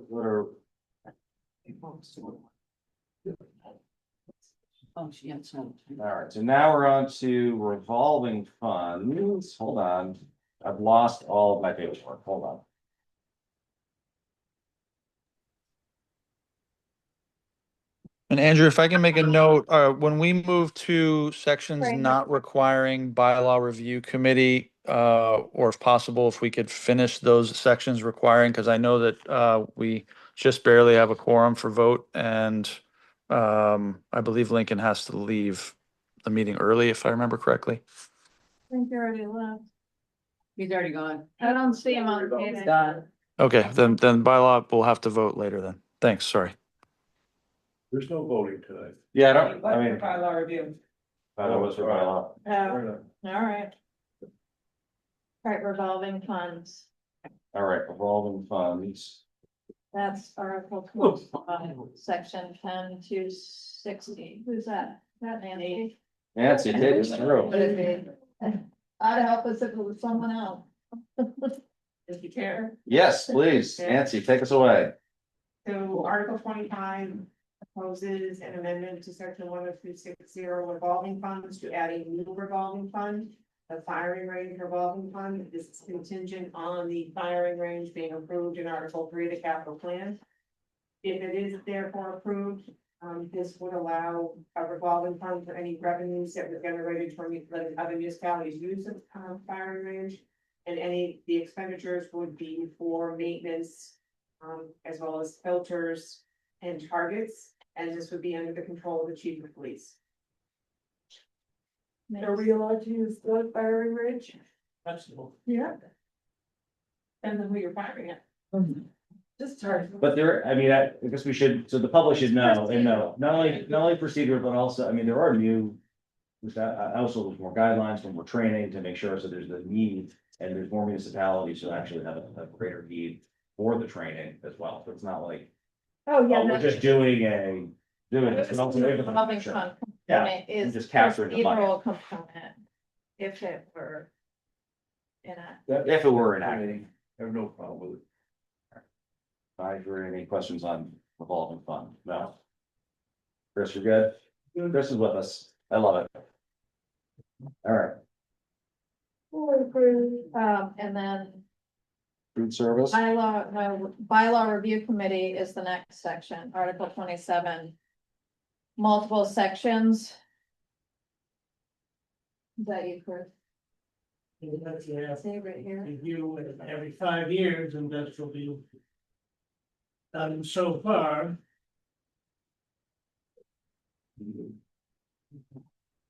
What are, Oh, she had some. all right, so now we're on to revolving funds, hold on, I've lost all of my paperwork, hold on. And Andrew, if I can make a note, when we move to sections Right. not requiring bylaw review committee, or if possible, if we could finish those sections requiring, because I know that we just barely have a quorum for vote, and I believe Lincoln has to leave the meeting early, if I remember correctly. think you already left. He's already gone. I don't see him on the meeting. Okay, then bylaw, we'll have to vote later then. Thanks, sorry. There's no voting tonight. Yeah, I don't, I mean, Bylaw review. I know what's for bylaw. Oh, all right. All right, revolving funds, All right, revolving funds. that's Article 25, Section 10-260. Who's that? That Nancy? Nancy, take us through. I'd help us if it was someone else. Mr. Chair. Yes, please, Nancy, take us away. So Article 25 proposes an amendment to section 10260 revolving funds to add a new revolving fund. The firing range revolving fund. This is contingent on the firing range being approved in Article 3 of the capital plan. If it is therefore approved, this would allow a revolving fund for any revenues that were generated from the other municipalities' use of firing range. And the expenditures would be for maintenance, as well as filters and targets, and this would be under the control of the chief of police. Are we allowed to use the firing range? Absolutely. Yeah. And then who you're firing at. Just target. But there, I mean, I guess we should, so the public should know, and know, not only procedure, but also, I mean, there are new. Also, there's more guidelines, more training to make sure, so there's the need, and there's more municipalities who actually have a greater need for the training as well, so it's not like. Oh, yeah. Oh, we're just doing this, and also. Revolving fund Yeah, component is just capturing the money. procedural component. If it were. In a. If it were enacted. I have no problem with it. Any questions on revolving fund? No? Chris, you're good? Chris is with us. I love it. All right, And then food service. bylaw review committee is the next section, Article 27. Multiple sections. Is that you, Chris? See right here. Review every 5 years, and that's what we've done so far.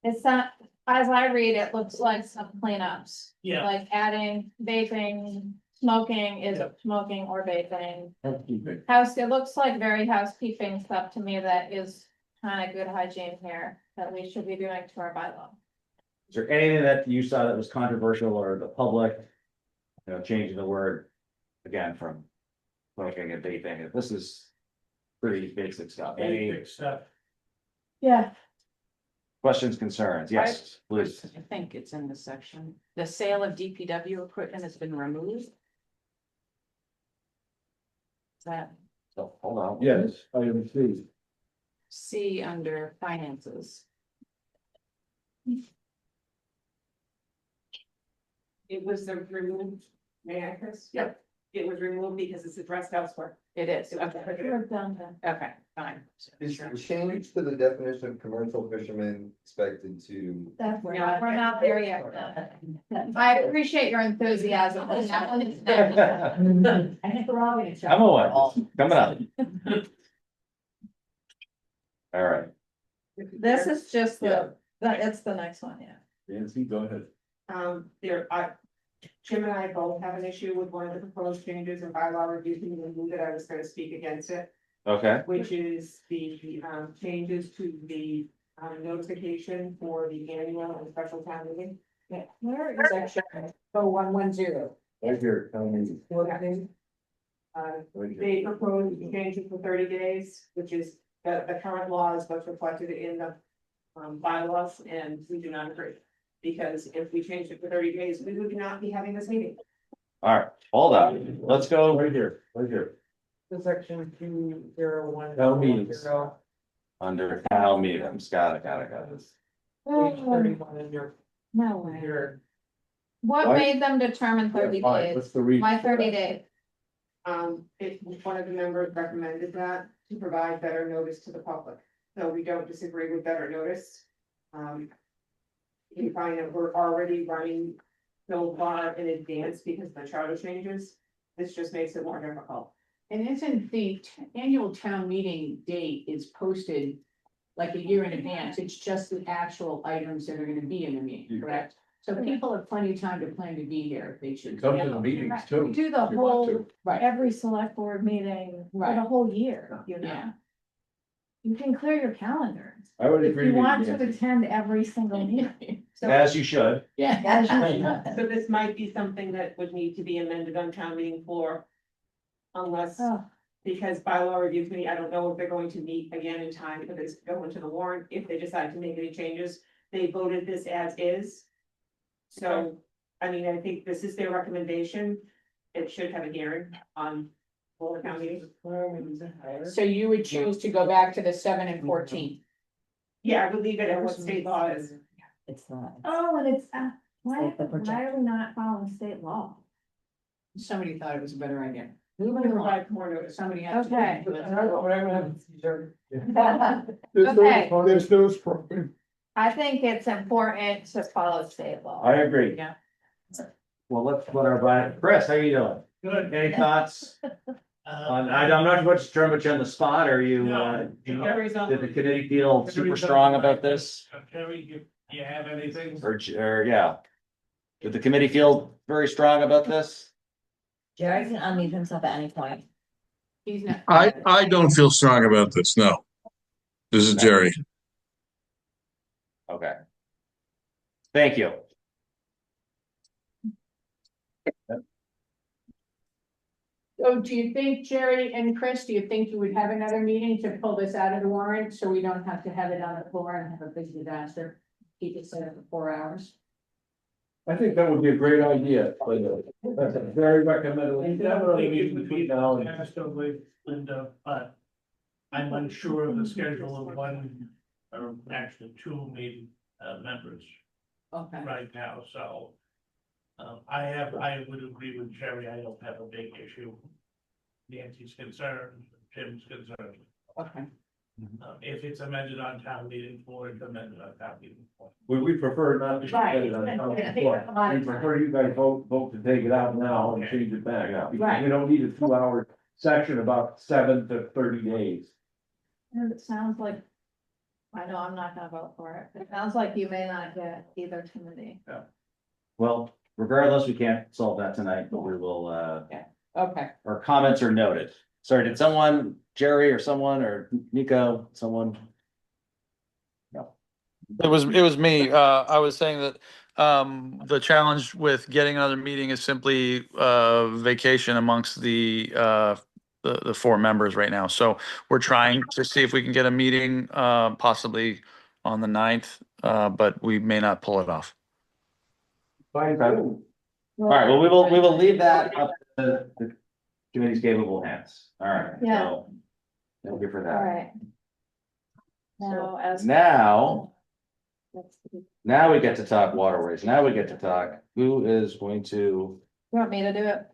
It's not, as I read, it looks like some cleanups. Yeah. Like adding vaping, smoking, is it smoking or vaping? It looks like very housekeeping stuff to me that is kind of good hygiene here that we should be doing to our bylaw. Is there anything that you saw that was controversial or the public? Changing the word again from smoking and vaping. This is pretty basic stuff. Any Basic stuff. Yeah. questions, concerns? Yes, please. I think it's in this section. The sale of DPW equipment has been removed. Is that So, hold on. Yes, item C. C under finances? It was removed, may I, Chris? Yep. It was removed because it's addressed elsewhere. It is, It was okay, Redundant. okay, fine. Is the change to the definition of commercial fishermen expected to? We're not there yet. I appreciate your enthusiasm. but that one is next. I think we're all gonna. I'm away. Coming up. All right. This is just it's the next one, yeah. Nancy, go ahead. Jim and I both have an issue with one of the proposed changes in bylaw review committee, and knew that I was gonna speak against it, Okay. which is the changes to the notification for the annual and special town meeting. Where is section 0110? Right here, tell me. They proposed to change it for 30 days, which is the current law is what's reflected in the bylaws, and we do not agree. Because if we changed it for 30 days, we would not be having this meeting. All right, hold on. Let's go Right here, right here. The section 201. Town meetings. under town meetings. Got it. Page 31 in your, No way. your. What Why- made them determine 30 Fine, days? what's the reason? Why 30 days? One of the members recommended that to provide better notice to the public. So we don't disagree with better notice. We find that we're already running so far in advance because of the charter changes. This just makes it more difficult. And isn't the annual town meeting date is posted like a year in advance? It's just the actual items that are gonna be in the meeting, correct? So people have plenty of time to plan to be here if they choose. Come to the meetings too. We do the if you want whole, to. Right. every select board meeting for Right. the whole year, you know? Yeah. You can clear your calendar. I would If agree you with want you. to attend every single meeting. So, As you should. Yeah. As you should. So this might be something that would need to be amended on town meeting floor. Unless, Oh, because bylaw review committee, I don't know if they're going to meet again in time for this to go into the warrant, if they decide to make any changes. They voted this as is. So, I mean, I think this is their recommendation. It should have a hearing on full town meeting. So you would choose to go back to the 7 and 14. Yeah, I would leave it at what state law is. It's not. oh, and it's, why, like the why are we not following state law? Somebody thought it was a better idea. Who would provide more notice? Somebody has to. Okay. There's no problem. I think it's important to follow state law. I agree. Yeah. Well, let's let our, Chris, how you doing? Good. Any thoughts? I'm not much trying to put you on the spot, are you, Carries on. did the committee feel super strong about this? Terry, you have anything? Or, yeah. Did the committee feel very strong about this? Jerry can unmute himself at any point. He's not. I don't feel strong about this, no. This is Jerry. Okay. Thank you. So do you think, Jerry and Chris, do you think you would have another meeting to pull this out of the warrant, so we don't have to have it on the floor and have a big disaster? Keep it set up for 4 hours? I think that would be a great idea, Linda. That's a very recommended. We definitely need to be now. Absolutely, Linda, but I'm unsure of the schedule of one, or actually two meeting, members Okay. right now, so. I would agree with Jerry, I don't have a big issue. Nancy's concerned, Jim's concerned, Okay. if it's amended on town meeting floor, it's amended on town meeting floor. We prefer not to. Right. get it on town floor. We prefer you guys vote to take it out now and change it back out. Right. We don't need a 2-hour section about 7 to 30 days. And it sounds like, I know I'm not gonna vote for it. It sounds like you may not get either committee. Well, regardless, we can't solve that tonight, but we will, Okay. our comments are noted. Sorry, did someone, Jerry or someone, or Nico, someone? No. It was me. I was saying that the challenge with getting another meeting is simply vacation amongst the 4 members right now. So we're trying to see if we can get a meeting possibly on the 9th, but we may not pull it off. Fine. All right, well, we will leave that up to the committee's capable hands. All right. Yeah. So, thank you for All that. right. Now, as. Now we get to talk waterways. Now we get to talk, who is going to You want me to do it?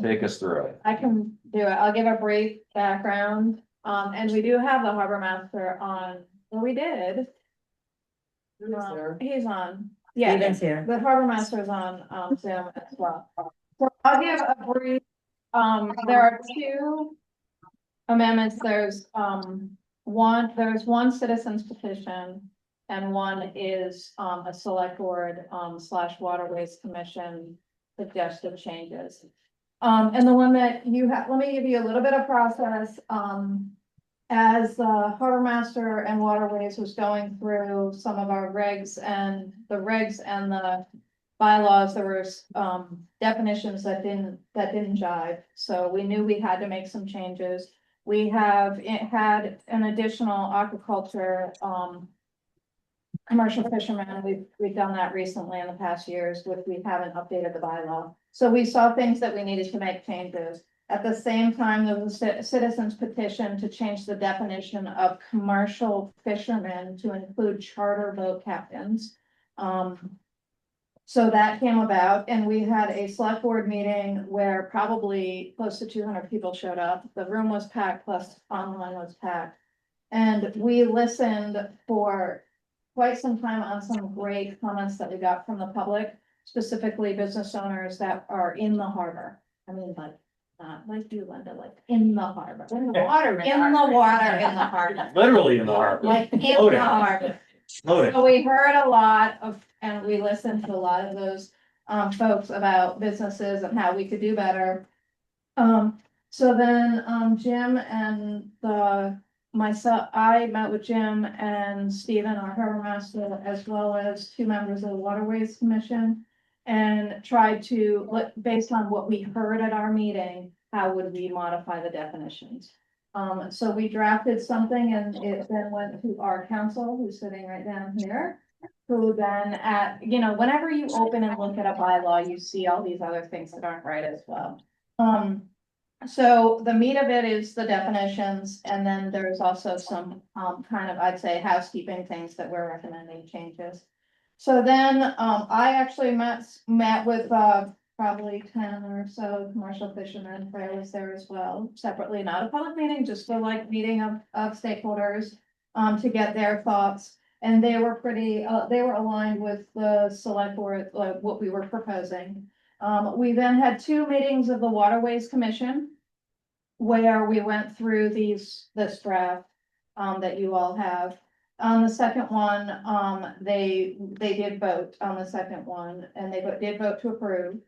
take us through it? I can do it. I'll give a brief background. And we do have the harbor master on, well, we did. He's on. Yeah, Steven's here. the harbor master is on, Zoom as well. So I'll give a brief, there are 2 amendments. There's one citizen's petition. And one is, a select board, / waterways commission suggested changes. And the one that you have, let me give you a little bit of process, as the harbor master and waterways was going through some of our regs and the bylaws, there was, definitions that didn't jive. So we knew we had to make some changes. We had an additional aquaculture, commercial fishermen, we've done that recently in the past years, which we haven't updated the bylaw. So we saw things that we needed to make changes. At the same time, there was a citizen's petition to change the definition of commercial fishermen to include charter boat captains. So that came about, and we had a select board meeting where probably close to 200 people showed up. The room was packed, plus online was packed. And we listened for quite some time on some great comments that we got from the public, specifically business owners that are in the harbor. I mean, like, not like you, Linda, like in the harbor. In the water. In the water, in the harbor. Literally in the harbor. Like in the Floating. harbor. Loading. So we heard a lot of, and we listened to a lot of those folks about businesses and how we could do better. So then Jim and myself, I met with Jim and Stephen, our harbor master, as well as two members of the Waterways Commission. And tried to, based on what we heard at our meeting, how would we modify the definitions? So we drafted something and it then went to our council, who's sitting right down here. Who then whenever you open and look at a bylaw, you see all these other things that aren't right as well. So the meat of it is the definitions, and then there's also some kind of, I'd say, housekeeping things that we're recommending changes. So then I actually met with probably 10 or so commercial fishermen. Freya was there as well, separately, not a public meeting, just a meeting of stakeholders to get their thoughts. And they were they were aligned with the select board, like what we were proposing. We then had two meetings of the Waterways Commission, where we went through this draft that you all have. On the second one, they did vote on the second one, and they did vote to approve.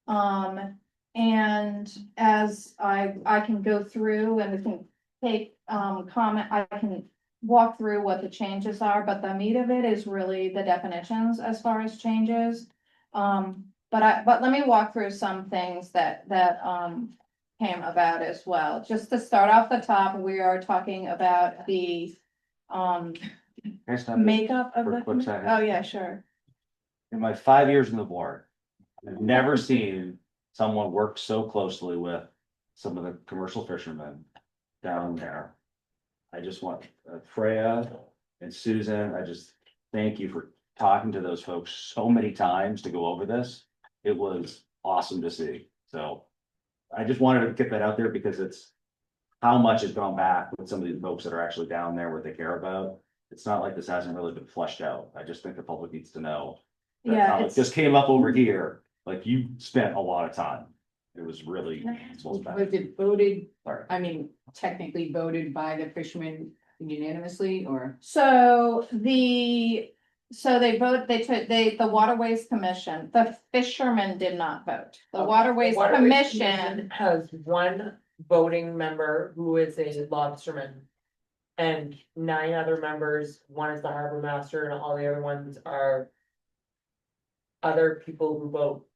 And as I can go through and we can take comment, I can walk through what the changes are, but the meat of it is really the definitions as far as changes. But let me walk through some things that came about as well. Just to start off the top, we are talking about the makeup of for a the. quick second? Oh, yeah, sure. In my 5 years in the board, I've never seen someone work so closely with some of the commercial fishermen down there. I just want Freya and Susan, I just thank you for talking to those folks so many times to go over this. It was awesome to see. So I just wanted to get that out there because it's how much has gone back with some of these folks that are actually down there, what they care about. It's not like this hasn't really been fleshed out. I just think the public needs to know. That Yeah, how it it's- just came up over here, like you spent a lot of time. It was really. Was it voted, Sorry. I mean, technically voted by the fishermen unanimously, or? So they the Waterways Commission, the fishermen did not vote. The Waterways Commission, Has one voting member who is a lobsterman. And 9 other members, one is the harbor master and all the other ones are. Other people who vote.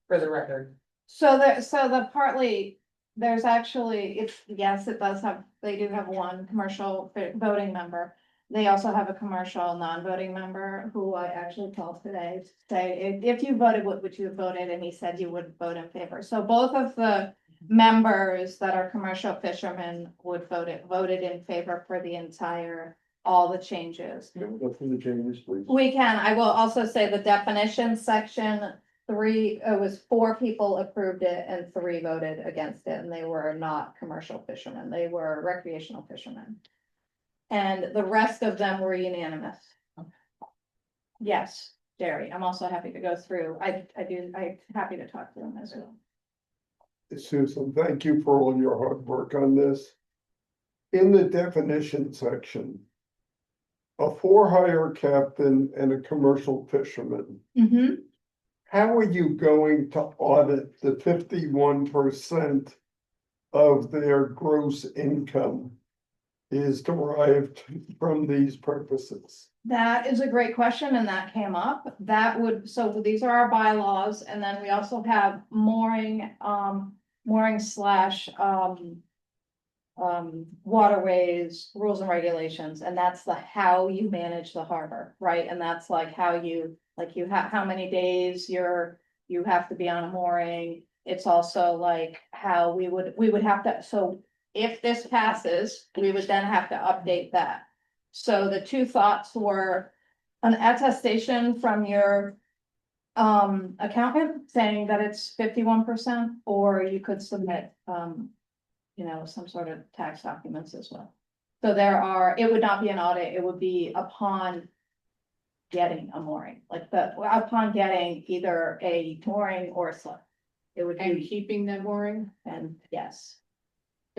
For the record. there's actually, yes, it does have, they do have one commercial voting member. They also have a commercial non-voting member who I actually called today to say, if you voted, what would you have voted? And he said you would vote in favor. So both of the members that are commercial fishermen voted in favor for the entire, all the changes. Go through the changes, please. We can, I will also say the definition section, it was 4 people approved it and 3 voted against it, and they were not commercial fishermen, they were recreational fishermen. And the rest of them were unanimous. Yes, Jerry, I'm also happy to go through, I'm happy to talk to them as well. Susan, thank you for all your hard work on this. In the definition section, a for-hire captain and a commercial fisherman, how are you going to audit the 51% of their gross income is derived from these purposes? That is a great question, and that came up. So these are our bylaws, and then we also have mooring slash waterways, rules and regulations, and that's how you manage the harbor, right? And that's like how you how many days you have to be on a mooring. It's also like how we would have to, so if this passes, we would then have to update that. So the 2 thoughts were an attestation from your accountant saying that it's 51%, or you could submit some sort of tax documents as well. So it would not be an audit, it would be upon getting a mooring, upon getting either a mooring or a slip. It would And be, keeping them mooring? and yes.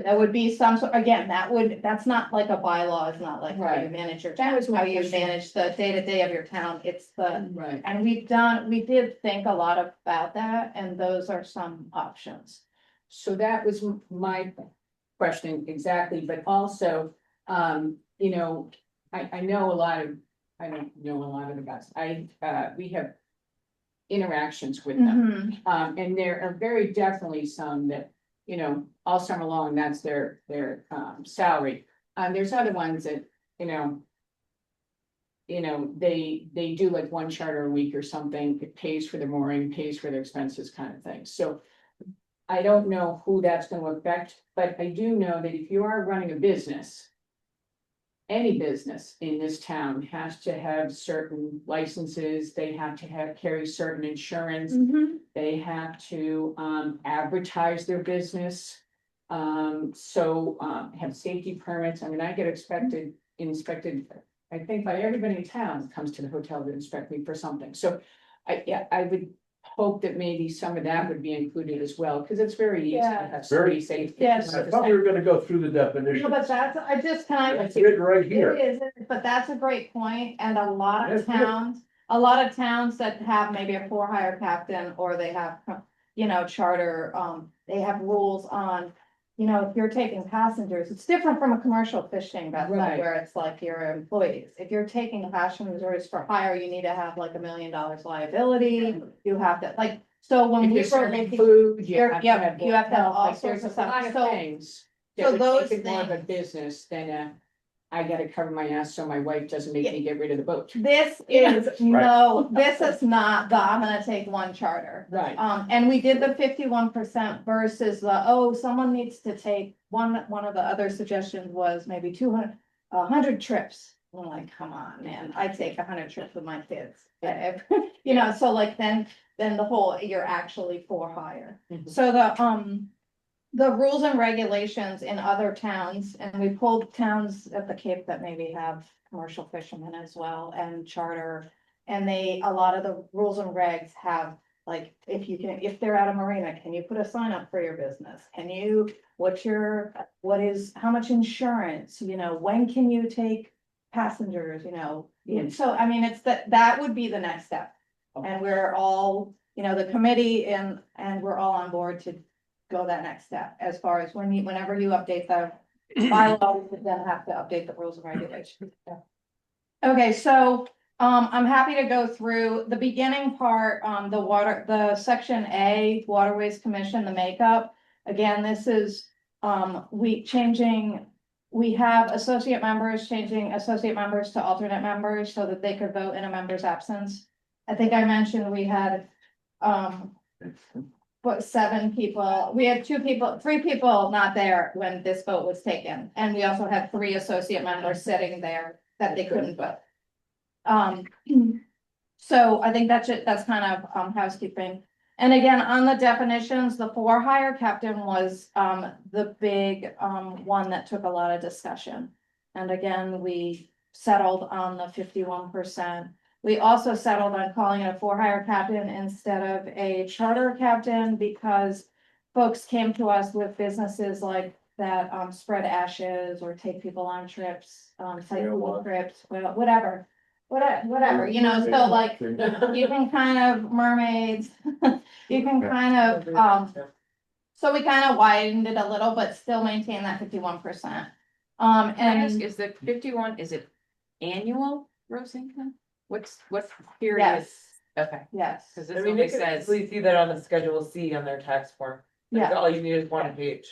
That would be some sort, again, that's not like a bylaw, it's not like how you Right. manage your That town, was my how you question. manage the day-to-day of your town, it's the. Right. And we did think a lot about that, and those are some options. So that was my question exactly, but also, you know, I know a lot of, I don't know a lot of the guys, we have interactions with them. And there are very definitely some that, you know, all summer long, that's their salary. There's other ones that, you know, they do like one charter a week or something, it pays for the mooring, pays for their expenses kind of thing, so. I don't know who that's gonna affect, but I do know that if you are running a business. Any business in this town has to have certain licenses, they have to carry certain insurance. They have to advertise their business. Have safety permits. I mean, I get inspected, I think by everybody in town that comes to the hotel to inspect me for something. So I would hope that maybe some of that would be included as well, because it's very easy to have Very- somebody say. Yes. I thought we were gonna go through the definition. No, but that's, I just kind of. It's written right here. It is, but that's a great point, and a lot of Yes, yes. towns that have maybe a for-hire captain, or they have, you know, charter, they have rules on. You know, if you're taking passengers, it's different from a commercial fishing vessel Right. where it's like your employees. If you're taking passengers for hire, you need to have like $1 million liability, you have to, like, so when If we you're were serving making. food, you You're- have to yep, have. you have to have health, all like, there's sorts of a lot stuff. So- things so that would those make it more of a things- business than I gotta cover my ass so my wife doesn't make me get rid of the boat. This is, no, this is not I'm gonna take one charter. Right. And we did the 51% versus someone needs to take, one of the other suggestions was maybe 100 trips. I'm like, come on, man, I take 100 trips with my kids. You know, so like then the whole, you're actually for hire. Mhm. So the rules and regulations in other towns, and we pulled towns at the Cape that maybe have commercial fishermen as well and charter. And a lot of the rules and regs have, like, if they're at a marina, can you put a sign up for your business? How much insurance, you know, when can you take passengers, you know? So, I mean, it's that would be the next step. And we're all, you know, the committee and we're all on board to go that next step, as far as whenever you update the bylaw, you then have to update the rules and regulations. Okay, so, I'm happy to go through the beginning part, the section A, Waterways Commission, the makeup. Again, this is, we have associate members, changing associate members to alternate members so that they could vote in a member's absence. I think I mentioned we had, 7 people, we had 3 people not there when this vote was taken, and we also had 3 associate members sitting there that they couldn't vote. So I think that's kind of housekeeping. And again, on the definitions, the for-hire captain was the big one that took a lot of discussion. And again, we settled on the 51%. We also settled on calling it a for-hire captain instead of a charter captain, because folks came to us with businesses like that spread ashes or take people on trips, cycling trips, whatever, you know, so like you can kind of mermaids, you can kind of, so we kind of widened it a little, but still maintain that 51%. Can I ask, And is the 51, is it annual gross income? What period? yes, Okay, yes, because I this mean, only they could says, easily see that on the Schedule C on their tax form. Like, yeah. all you need is 1 page.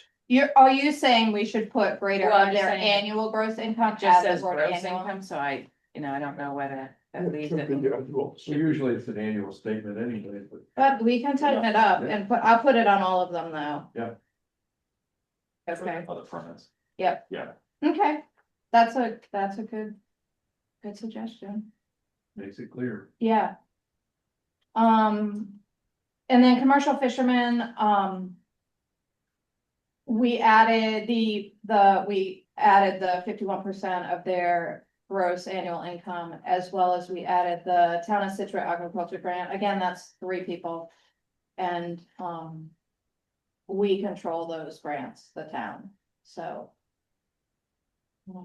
Are you saying we should put greater Well, I'm of just their saying annual gross income? it just add the says word gross annual? income, so I don't know whether that leaves it. Well, usually it's an annual statement anyway, but. But we can tighten it up and I'll put it on all of them though. Yeah. Okay, Other fronts. yep. Yeah, Okay, that's a good suggestion. makes it clear. Yeah. And then commercial fishermen, we added the 51% of their gross annual income, as well as we added the town of Situate agriculture grant. Again, that's 3 people. And, we control those grants, the town. so.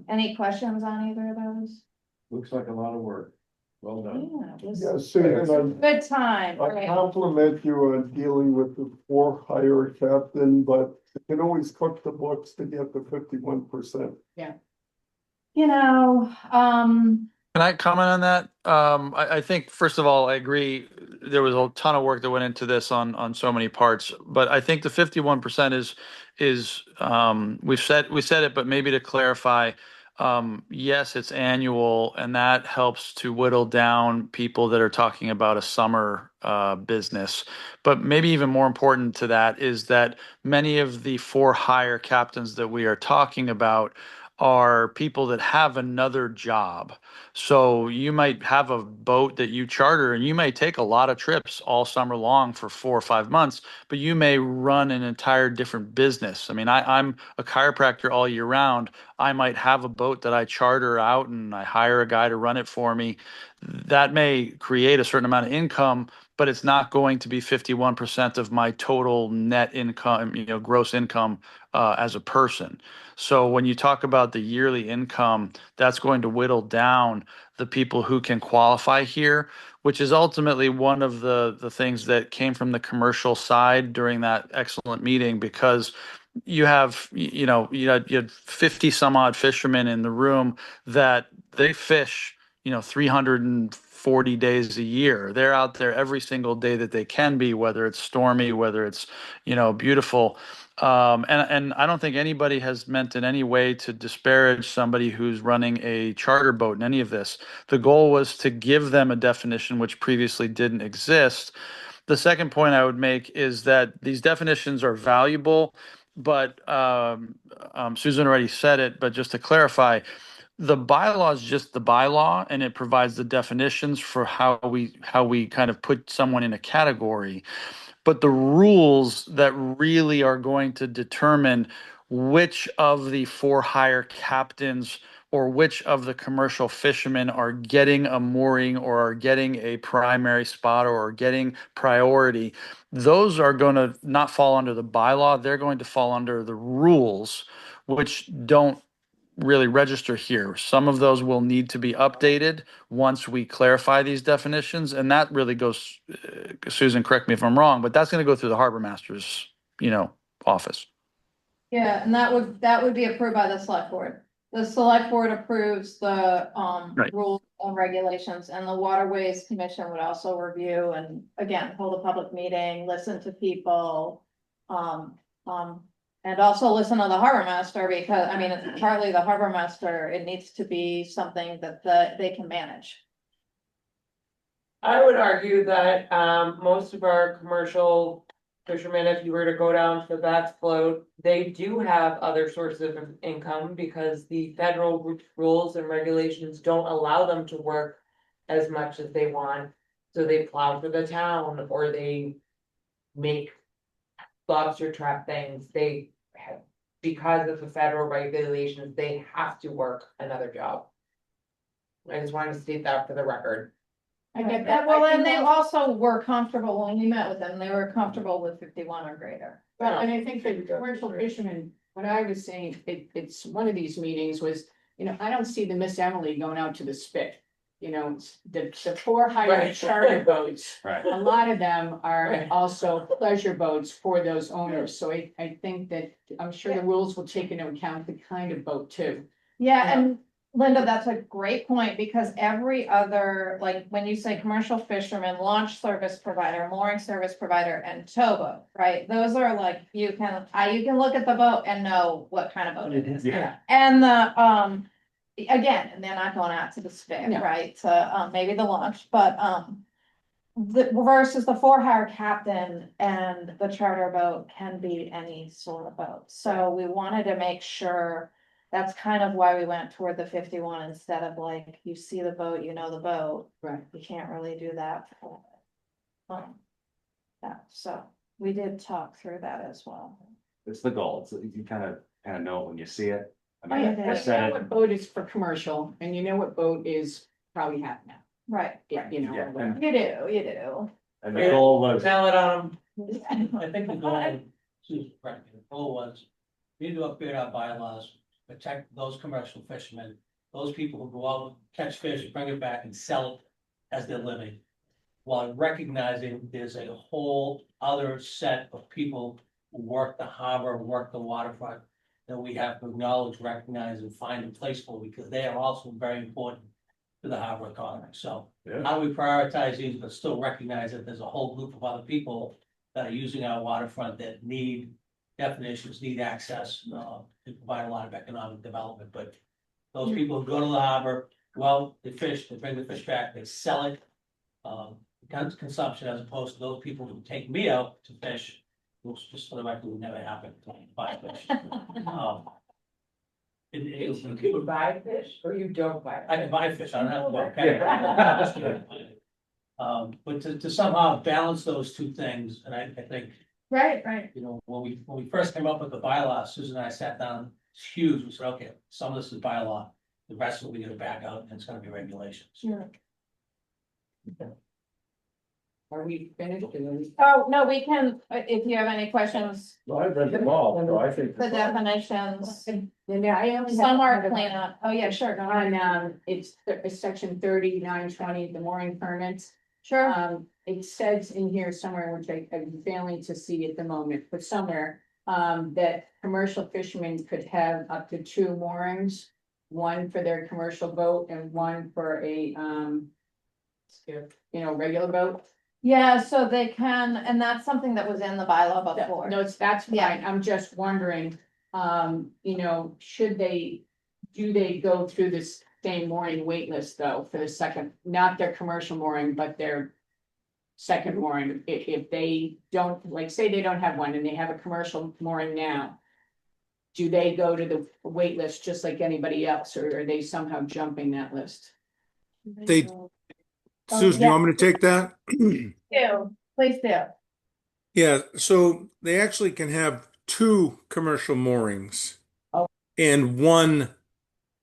Any questions on either of those? Looks like a lot of work. Well done. Yeah, it was Yes, Susan, good time, I right? compliment you on dealing with the for hire captain, but you can always cook the books to get the 51%. You know, Can I comment on that? I think, first of all, I agree. There was a ton of work that went into this on so many parts, but I think the 51% is we said it, but maybe to clarify, yes, it's annual, and that helps to whittle down people that are talking about a summer business. But maybe even more important to that is that many of the for hire captains that we are talking about are people that have another job. So you might have a boat that you charter and you may take a lot of trips all summer long for 4 or 5 months, but you may run an entire different business. I mean, I'm a chiropractor all year round. I might have a boat that I charter out and I hire a guy to run it for me. That may create a certain amount of income, but it's not going to be 51% of my total net income, gross income as a person. So when you talk about the yearly income, that's going to whittle down the people who can qualify here, which is ultimately one of the things that came from the commercial side during that excellent meeting, because you have, you had 50 some odd fishermen in the room that they fish, 340 days a year. They're out there every single day that they can be, whether it's stormy, whether it's, beautiful. And I don't think anybody has meant in any way to disparage somebody who's running a charter boat in any of this. The goal was to give them a definition which previously didn't exist. The second point I would make is that these definitions are valuable, but Susan already said it, but just to clarify, the bylaw is just the bylaw, and it provides the definitions for how we kind of put someone in a category. But the rules that really are going to determine which of the for hire captains or which of the commercial fishermen are getting a mooring or are getting a primary spot or are getting priority, those are going to not fall under the bylaw. They're going to fall under the rules, which don't really register here. Some of those will need to be updated once we clarify these definitions, and that really goes, Susan, correct me if I'm wrong, but that's going to go through the harbor master's, office. yeah, and that would be approved by the select board. The select board approves the Right. rules and regulations, and the waterways commission would also review and again, hold a public meeting, listen to people. And also listen to the harbor master, because I mean, it's partly the harbor master, it needs to be something that they can manage. I would argue that most of our commercial fishermen, if you were to go down to that float, they do have other sources of income because the federal rules and regulations don't allow them to work as much as they want. So they plow for the town or they make lobster trap things. They have, because of the federal regulations, they have to work another job. I just wanted to state that for the record. I get Yeah, that. well, I and think they also- also were comfortable when we met with them, they were comfortable with 51 or greater. Well, and I think that commercial fishermen, what I was saying, it's one of these meetings was, I don't see the Miss Emily going out to the spit. The for hire Right. charter boats, Right. a lot of them are Right. also pleasure boats for those owners. So I think that, I'm sure the rules will take into account the kind of boat too. Yeah, and Linda, that's a great point, because every other, like, when you say commercial fisherman, launch service provider, mooring service provider, and towboat, right? Those are like, you can look at the boat and know what kind of boat it is. Yeah. And the, again, and they're not going out to the spit, No. right, to, maybe the launch, but, the versus the for hire captain and the charter boat can be any sort of boat. So we wanted to make sure, that's kind of why we went toward the 51 instead of like, you see the boat, you know the boat. Right. You can't really do that. Yeah, so we did talk through that as well. It's the goal. You kind of know it when you see it. I Oh, mean, yeah, I you said know it. what boat is for commercial, and you know what boat is probably half now. Right, Yeah, you do. And the goal was, Mail it on I think the goal, Susan's correct, the goal was We need to upgrade our bylaws, protect those commercial fishermen, those people who go out, catch fish, bring it back and sell it as their living. While recognizing there's a whole other set of people who work the harbor, work the waterfront, that we have to acknowledge, recognize, and find a place for, because they are also very important to the harbor economy. So how do we prioritize these, but still recognize that there's a whole group of other people that are using our waterfront that need definitions, need access, to provide a lot of economic development, but those people who go to the harbor, well, they fish, they bring the fish back, they sell it. Consumption, as opposed to those people who take me out to fish, which just for the record would never happen, to buy fish. You can buy fish or you don't buy? I can buy fish, I don't have to go catch it. But to somehow balance those two things, and I think, Right. you know, when we first came up with the bylaw, Susan and I sat down, it's huge, we said, okay, some of this is bylaw, the rest of it we gotta back out, and it's gonna be regulations. Yeah. Are we finished? Oh, no, we can, if you have any questions, Well, I've read them all, so I think. the definitions, Yeah, I only some are have clean up. Oh, yeah, sure. Go ahead. on, it's section 3920, the mooring permits. Sure. It says in here somewhere, which I'm failing to see at the moment, but somewhere, that commercial fishermen could have up to 2 moorings. One for their commercial boat and one for a, regular boat. Yeah, so they can, and that's something that was in the bylaw before. No, that's Yeah. fine, I'm just wondering, do they go through this same mooring wait list though, for the second, not their commercial mooring, but their second mooring, if they don't, like, say they don't have one and they have a commercial mooring now, do they go to the wait list just like anybody else, or are they somehow jumping that list? They, Susan, do you want me to take that? Do, please do. Yeah, so they actually can have 2 commercial moorings and 1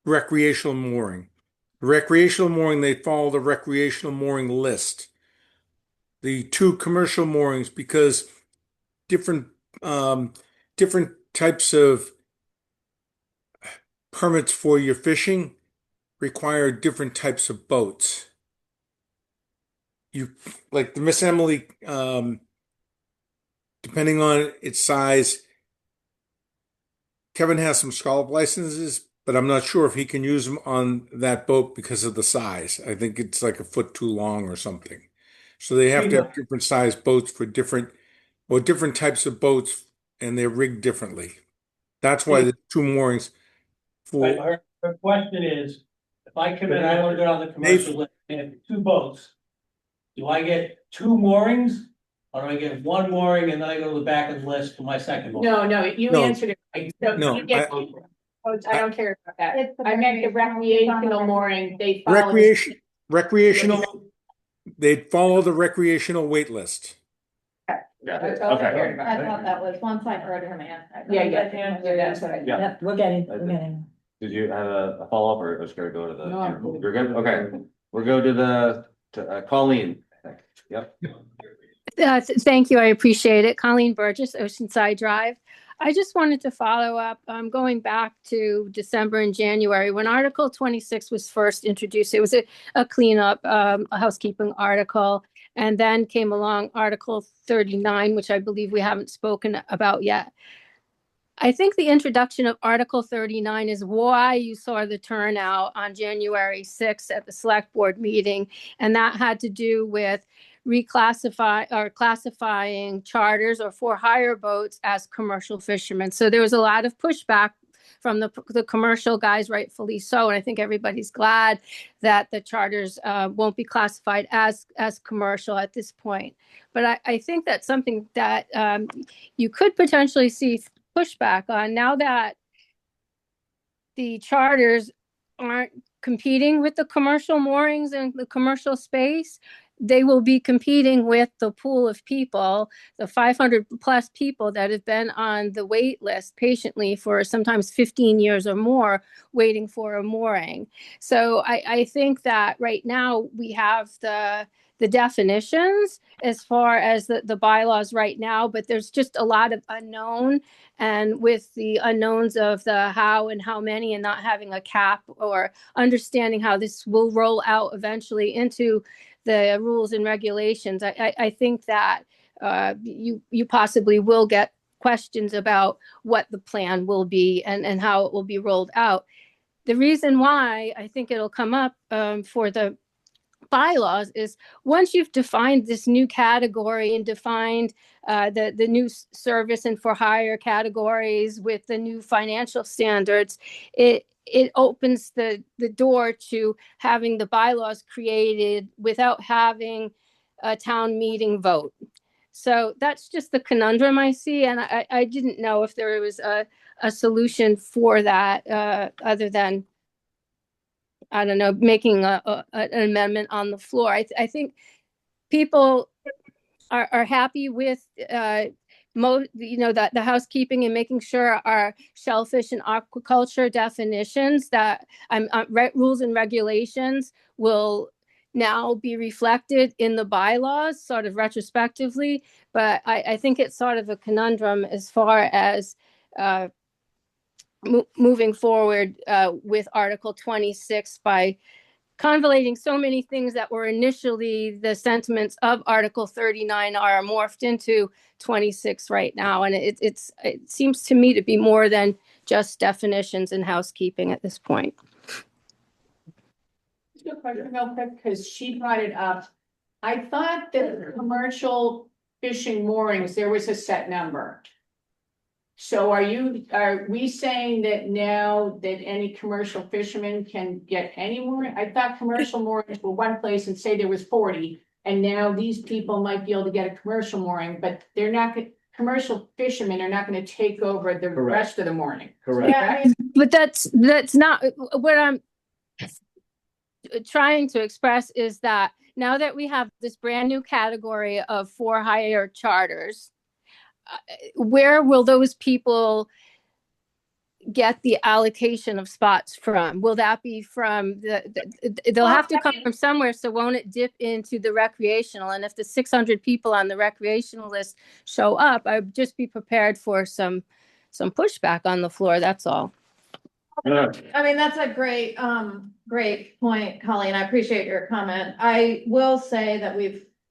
recreational mooring. The recreational mooring, they follow the recreational mooring list. The 2 commercial moorings, because different different types of permits for your fishing require different types of boats. You like the Miss Emily, depending on its size, Kevin has some scallop licenses, but I'm not sure if he can use them on that boat because of the size. I think it's like a foot too long or something. So they have to have different size boats for different types of boats, and they're rigged differently. That's why there's 2 moorings Right, for. her question is, if I come in, I wanna go on the commercial list, and have 2 boats. Do I get 2 moorings, or do I get 1 mooring and then I go to the back of the list for my second mooring? No, you No. answered it. No, You get boats, I don't care about that. I meant the recreational mooring, they follow. Recreational, they'd follow the recreational wait list. That's all I cared about. I thought that was, once I heard her man. Yeah, that's what I. Yeah. Yep, we're getting. Did you have a follow-up or just gonna go to the? No, I'm good. You're good? Okay, we'll go to Colleen. Yep. Thank you. I appreciate it. Colleen Burgess, Oceanside Drive. I just wanted to follow up, going back to December and January, when Article 26 was first introduced. It was a cleanup, a housekeeping article, and then came along Article 39, which I believe we haven't spoken about yet. I think the introduction of Article 39 is why you saw the turnout on January 6th at the Select Board meeting, and that had to do with classifying charters or for-hire boats as commercial fishermen. So there was a lot of pushback from the commercial guys, rightfully so, and I think everybody's glad that the charters won't be classified as commercial at this point. But I think that's something that you could potentially see pushback on now that the charters aren't competing with the commercial moorings and the commercial space. they will be competing with the pool of people, the 500 plus people that have been on the wait list patiently for sometimes 15 years or more waiting for a mooring. So I think that right now we have the definitions as far as the bylaws right now, but there's just a lot of unknown. And with the unknowns of the how and how many and not having a cap or understanding how this will roll out eventually into the rules and regulations, I think that you possibly will get questions about what the plan will be and how it will be rolled out. The reason why I think it'll come up for the bylaws is once you've defined this new category and defined the new service and for hire categories with the new financial standards, it opens the door to having the bylaws created without having a town meeting vote. So that's just the conundrum I see, and I didn't know if there was a solution for that other than, I don't know, making an amendment on the floor. I think people are happy with the housekeeping and making sure our shellfish and aquaculture definitions that rules and regulations will now be reflected in the bylaws sort of retrospectively. But I think it's sort of a conundrum as far as moving forward with Article 26 by convoluting so many things that were initially the sentiments of Article 39 are morphed into 26 right now. And it seems to me to be more than just definitions and housekeeping at this point. Just a question real quick, because she brought it up. I thought that commercial fishing moorings, there was a set number. So are we saying that now that any commercial fisherman can get any mooring? I thought commercial moorings were one place and say there was 40, and now these people might be able to get a commercial mooring, but they're not, commercial fishermen are not gonna take over the rest of the mooring. Correct. Yeah, but that's not what I'm trying to express is that now that we have this brand new category of for hire charters, where will those people get the allocation of spots from? Will that be from they'll have to come from somewhere, so won't it dip into the recreational? And if the 600 people on the recreational list show up, I'd just be prepared for some pushback on the floor, that's all. I mean, that's a great point, Colleen. I appreciate your comment. I will say that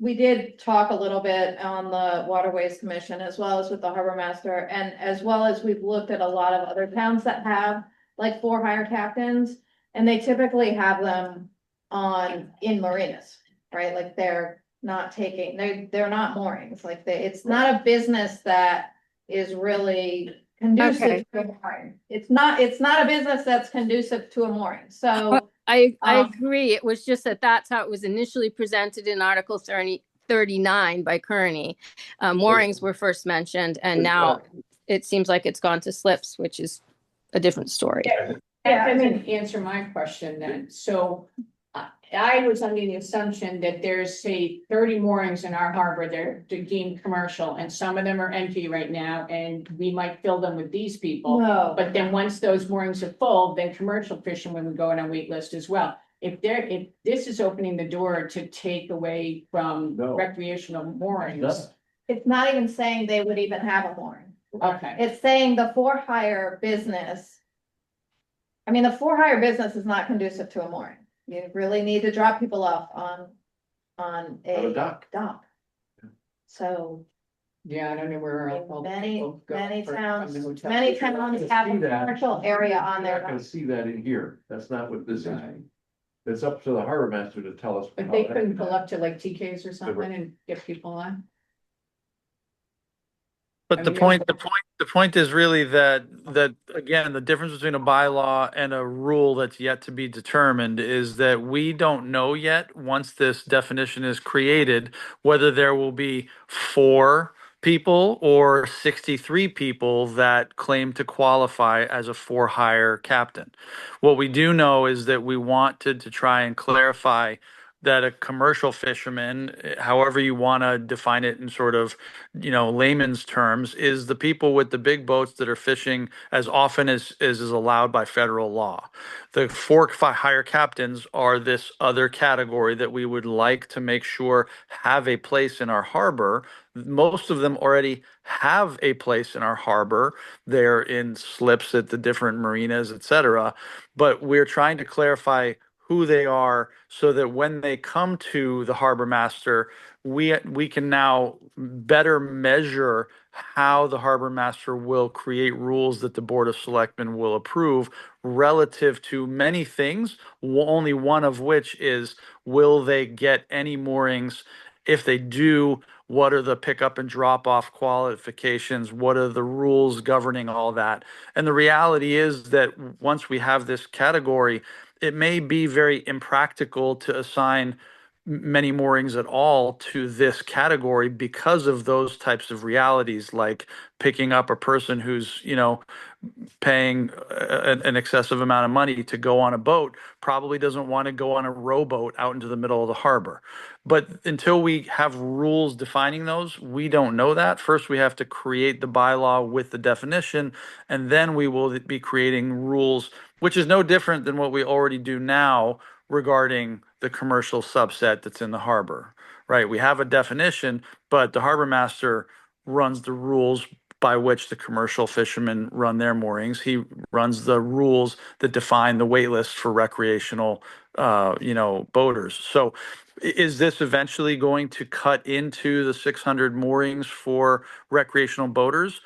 we did talk a little bit on the Waterways Commission as well as with the harbor master, and as well as we've looked at a lot of other towns that have like for hire captains, and they typically have them in marinas, right? Like they're not they're not moorings, like it's not a business that is really conducive to a mooring. It's not a business that's conducive to a mooring. So I agree. It was just that's how it was initially presented in Article 39 by Kearney. Moorings were first mentioned, and now it seems like it's gone to slips, which is a different story. That doesn't answer my question then. So I was under the assumption that there's, say, 30 moorings in our harbor, they're deemed commercial, and some of them are empty right now, and we might fill them with these people. No. But then once those moorings are full, then commercial fishermen would go on a wait list as well. If this is opening the door to take away from recreational moorings. it's not even saying they would even have a mooring. Okay. It's saying the for hire business. I mean, the for hire business is not conducive to a mooring. You really need to drop people off on a dock. So Yeah, I don't know where. many towns You're have not a gonna see that. commercial area on You're their. not gonna see that in here. That's not what this is. It's up to the harbor master to tell us. But how they that- couldn't pull up to like TK's or something and get people on. But the point is really that again, the difference between a bylaw and a rule that's yet to be determined is that we don't know yet, once this definition is created, whether there will be 4 people or 63 people that claim to qualify as a for hire captain. What we do know is that we wanted to try and clarify that a commercial fisherman, however you want to define it in sort of, layman's terms, is the people with the big boats that are fishing as often as is allowed by federal law. The hire captains are this other category that we would like to make sure have a place in our harbor. Most of them already have a place in our harbor. They're in slips at the different marinas, etc. But we're trying to clarify who they are so that when they come to the harbor master, we can now better measure how the harbor master will create rules that the board of selectmen will approve relative to many things, only one of which is, will they get any moorings? If they do, what are the pickup and drop off qualifications? What are the rules governing all that? And the reality is that once we have this category, it may be very impractical to assign many moorings at all to this category because of those types of realities, like picking up a person who's, paying an excessive amount of money to go on a boat probably doesn't want to go on a rowboat out into the middle of the harbor. But until we have rules defining those, we don't know that. First, we have to create the bylaw with the definition, and then we will be creating rules, which is no different than what we already do now regarding the commercial subset that's in the harbor, right? We have a definition, but the harbor master runs the rules by which the commercial fishermen run their moorings. He runs the rules that define the wait list for recreational, boaters. So is this eventually going to cut into the 600 moorings for recreational boaters?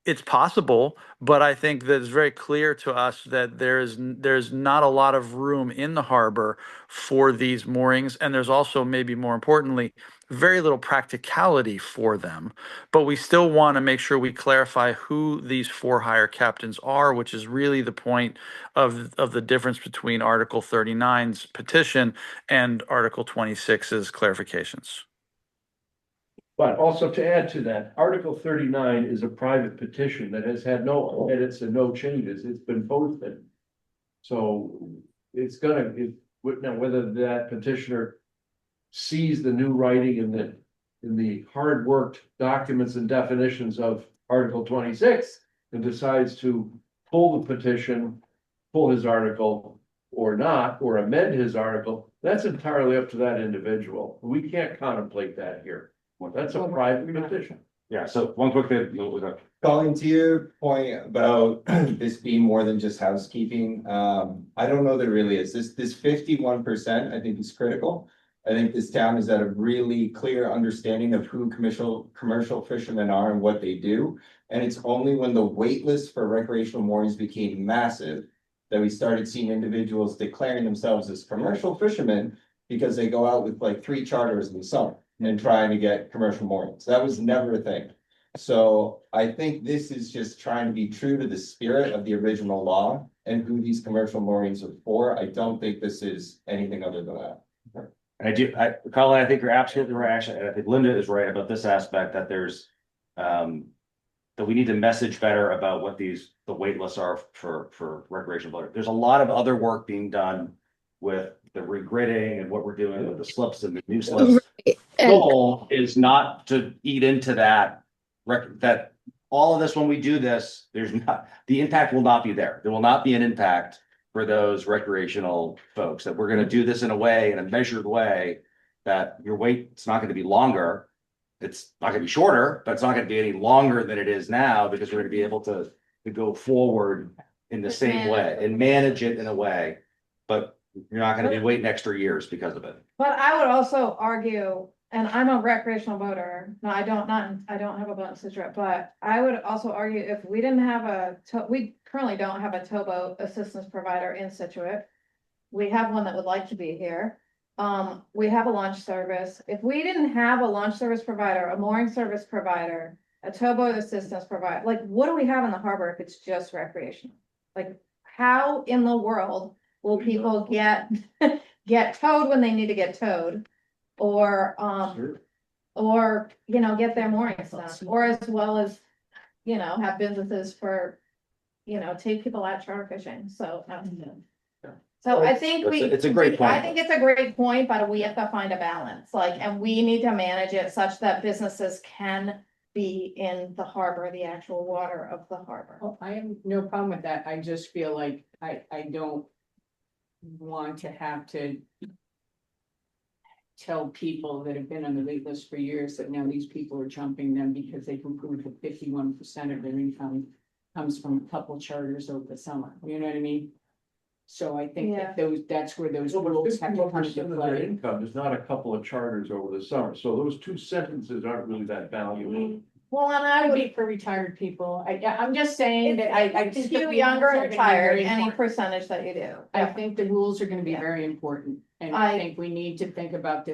It's possible, but I think that it's very clear to us that there's not a lot of room in the harbor for these moorings, and there's also, maybe more importantly, very little practicality for them. But we still want to make sure we clarify who these for hire captains are, which is really the point of the difference between Article 39's petition and Article 26's clarifications. But also to add to that, Article 39 is a private petition that has had no edits and no changes. It's been posted. So it's now whether that petitioner sees the new writing in the hard worked documents and definitions of Article 26 and decides to pull the petition, pull his article or not, or amend his article, that's entirely up to that individual. We can't contemplate that here. That's a private petition. Yeah, so one quick thing. Colin, to your point about this being more than just housekeeping, I don't know that it really is. This 51%, I think, is critical. I think this town is at a really clear understanding of who commercial fishermen are and what they do. And it's only when the wait list for recreational moorings became massive that we started seeing individuals declaring themselves as commercial fishermen because they go out with like 3 charters in the summer and trying to get commercial moorings. That was never a thing. So I think this is just trying to be true to the spirit of the original law and who these commercial moorings are for. I don't think this is anything other than that. Colin, I think you're absolutely right. Actually, I think Linda is right about this aspect, that there's, that we need to message better about what the wait lists are for recreational boaters. There's a lot of other work being done with the regridding and what we're doing with the slips and the new slips. The goal is not to eat into that all of this. When we do this, the impact will not be there. There will not be an impact for those recreational folks. That we're going to do this in a measured way, that your wait, it's not going to be longer. It's not going to be shorter, but it's not going to be any longer than it is now, because we're going to be able to go forward in the same way and manage it in a way. But you're not going to be waiting extra years because of it. But I would also argue, and I'm a recreational boater, no, I don't have a boat in Situate, but I would also argue, if we didn't have we currently don't have a towboat assistance provider in Situate. We have one that would like to be here. We have a launch service. If we didn't have a launch service provider, a mooring service provider, a towboat assistance provider, like, what do we have in the harbor if it's just recreational? Like, how in the world will people get towed when they need to get towed? Or get their moorings done, or as well as, have businesses for, take people out charter fishing, so. So I think It's a great point. I think it's a great point, but we have to find a balance, like, and we need to manage it such that businesses can be in the harbor, the actual water of the harbor. Oh, I have no problem with that. I just feel like I don't want to have to tell people that have been on the wait list for years that now these people are jumping them because they can prove that 51% of their income comes from a couple charters over the summer. You know what I mean? So I think that that's where those No, but rules have to come 51% into of their play. income is not a couple of charters over the summer, so those two sentences aren't really that valuable. Well, and I I would would, be for retired people. I'm just saying that I if think you the younger rules are and gonna be tired, very any important. percentage that you do. I think the rules are gonna be Yeah. very important, and I- I think we need to think about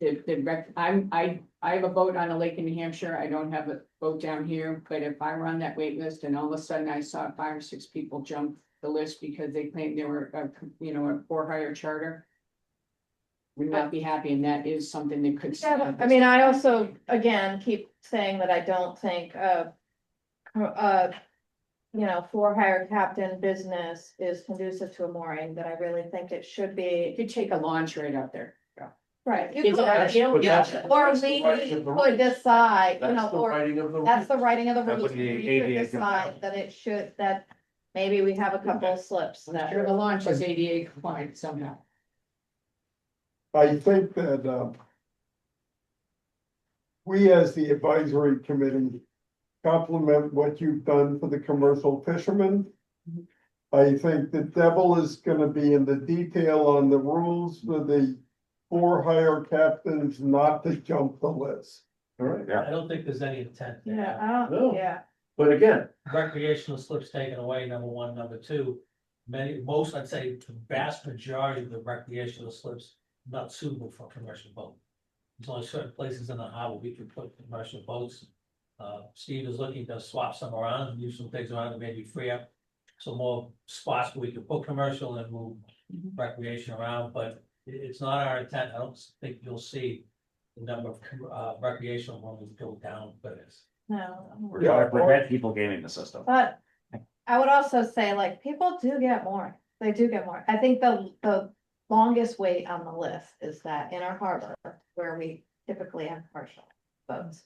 I have a boat on a lake in New Hampshire, I don't have a boat down here, but if I run that wait list and all of a sudden I saw 5 or 6 people jump the list because they claimed they were, a for-hire charter. Would not be happy, and that is something that could. Yeah, I mean, I also, again, keep saying that I don't think, for hire captain business is conducive to a mooring, that I really think it should You be. could take a launch right out there. Right. It's You not- could, you know, But or that's we the writing of the could rules. decide, That's the or writing of the that's the rules. writing of the That's rules. what the We could ADA decide that it should, that maybe we have a couple of slips that. Sure, the launch is ADA compliant somehow. I think that, we as the advisory committee compliment what you've done for the commercial fishermen. I think the devil is gonna be in the detail on the rules for the for-hire captains not to jump the list. All right, I don't think there's any intent. to Yeah, have I don't, No. yeah. but again, recreational slips taken away, number one, number two. Most, I'd say the vast majority of the recreational slips not suitable for commercial boat. There's only certain places in the harbor we can put commercial boats. Steve is looking to swap some around, and use some things around to maybe free up some more spots where we can put commercial and move recreation around, but it's not our intent. I don't think you'll see the number of recreational ones go down for this. No. We're trying to prevent people gaming the system. But I would also say, like, people do get more, they do get more. I think the longest wait on the list is that inner harbor where we typically have commercial boats.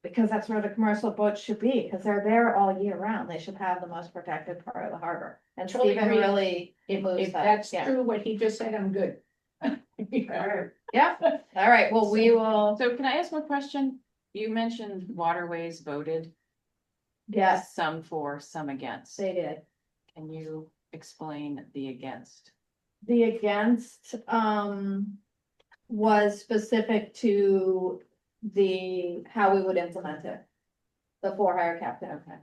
Because that's where the commercial boats should be, because they're there all year round, they should have the most protected part of the harbor. And Totally Stephen agree. really moves If that, that's yeah. true, what he just said, I'm good. Yeah, all right, well, we will, So can I ask one question? You mentioned waterways voted, yes, some for, some against. they did. Can you explain the against? The against, was specific to how we would implement it. The for-hire captain. Okay.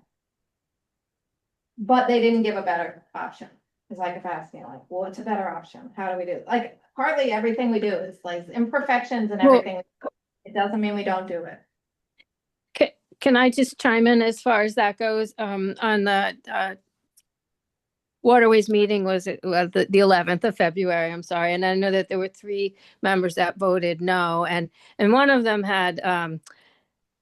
But they didn't give a better option, cause I kept asking like, well, what's a better option? How do we do it? Like, partly everything we do is like imperfections and Well- everything. It doesn't mean we don't do it. Can I just chime in as far as that goes? On the Waterways meeting was the 11th of February, I'm sorry. And I know that there were 3 members that voted no. And one of them had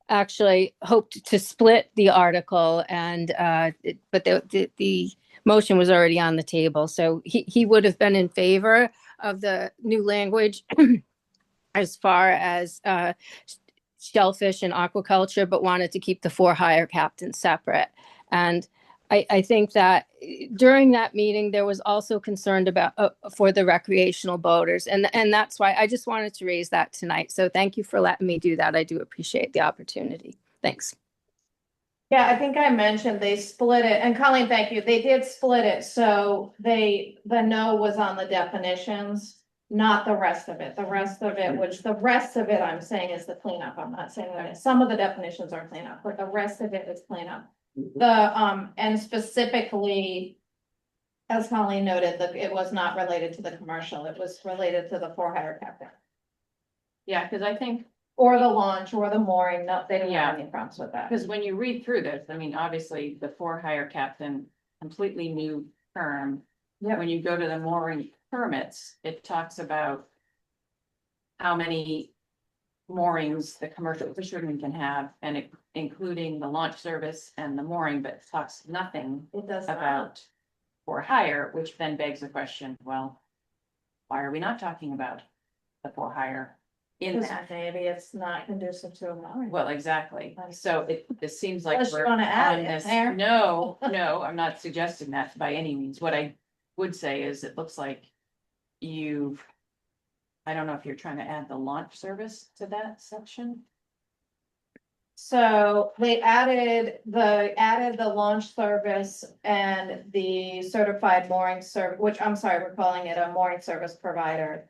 actually hoped to split the article but the motion was already on the table. So he would have been in favor of the new language as far as shellfish and aquaculture, but wanted to keep the for-hire captain separate. And I think that during that meeting, there was also concerned about for the recreational boaters. And that's why I just wanted to raise that tonight. So thank you for letting me do that. I do appreciate the opportunity. Thanks. Yeah, I think I mentioned they split it, and Colleen, thank you, they did split it, so the no was on the definitions, not the rest of it, I'm saying is the cleanup, I'm not saying that, some of the definitions are cleanup, but the rest of it is cleanup. And specifically, as Colleen noted, that it was not related to the commercial, it was related to the for-hire captain. Yeah, because I think, Or the launch, or the mooring, no, they didn't have any problems with that. because when you read through this, I mean, obviously the for-hire captain, completely new term. Yep. When you go to the mooring permits, it talks about how many moorings the commercial fisherman can have, and including the launch service and the mooring, but it talks nothing It does about for hire, which then begs the question, well, why are we not talking about the for hire in Because that? maybe it's not conducive to a mooring. Well, exactly. So it seems like Unless you we're wanna add on it this. there. No, I'm not suggesting that by any means. What I would say is it looks like I don't know if you're trying to add the launch service to that section. So they added the launch service and the certified mooring service, which I'm sorry, we're calling it a mooring service provider.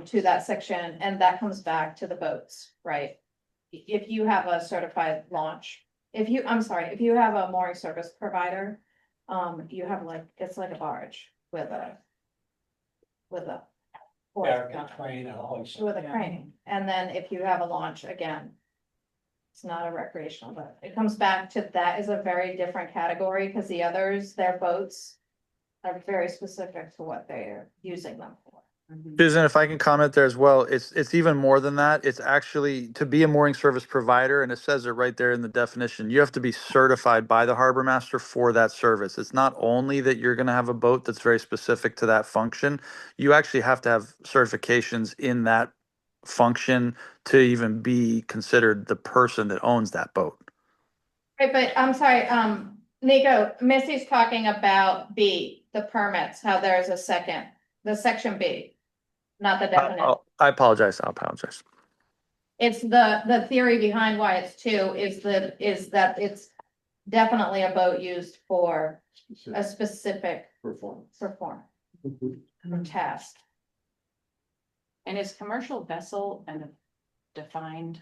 To that section, and that comes back to the boats, right? If you have a certified launch, if you have a mooring service provider, you have it's like a barge with a. Crane and a hoist. With a crane, and then if you have a launch, again. It's not a recreational, but it comes back to that is a very different category, because the others, their boats. Are very specific to what they're using them for. Susan, if I can comment there as well, it's even more than that. It's actually to be a mooring service provider, and it says it right there in the definition. You have to be certified by the harbor master for that service. It's not only that you're going to have a boat that's very specific to that function. You actually have to have certifications in that function to even be considered the person that owns that boat. Right, but I'm sorry, Nico, Missy's talking about B, the permits, how there's the section B. Not the definition. I apologize. I apologize. It's the theory behind why it's two is that it's definitely a boat used for a specific Performance. task. And is commercial vessel a defined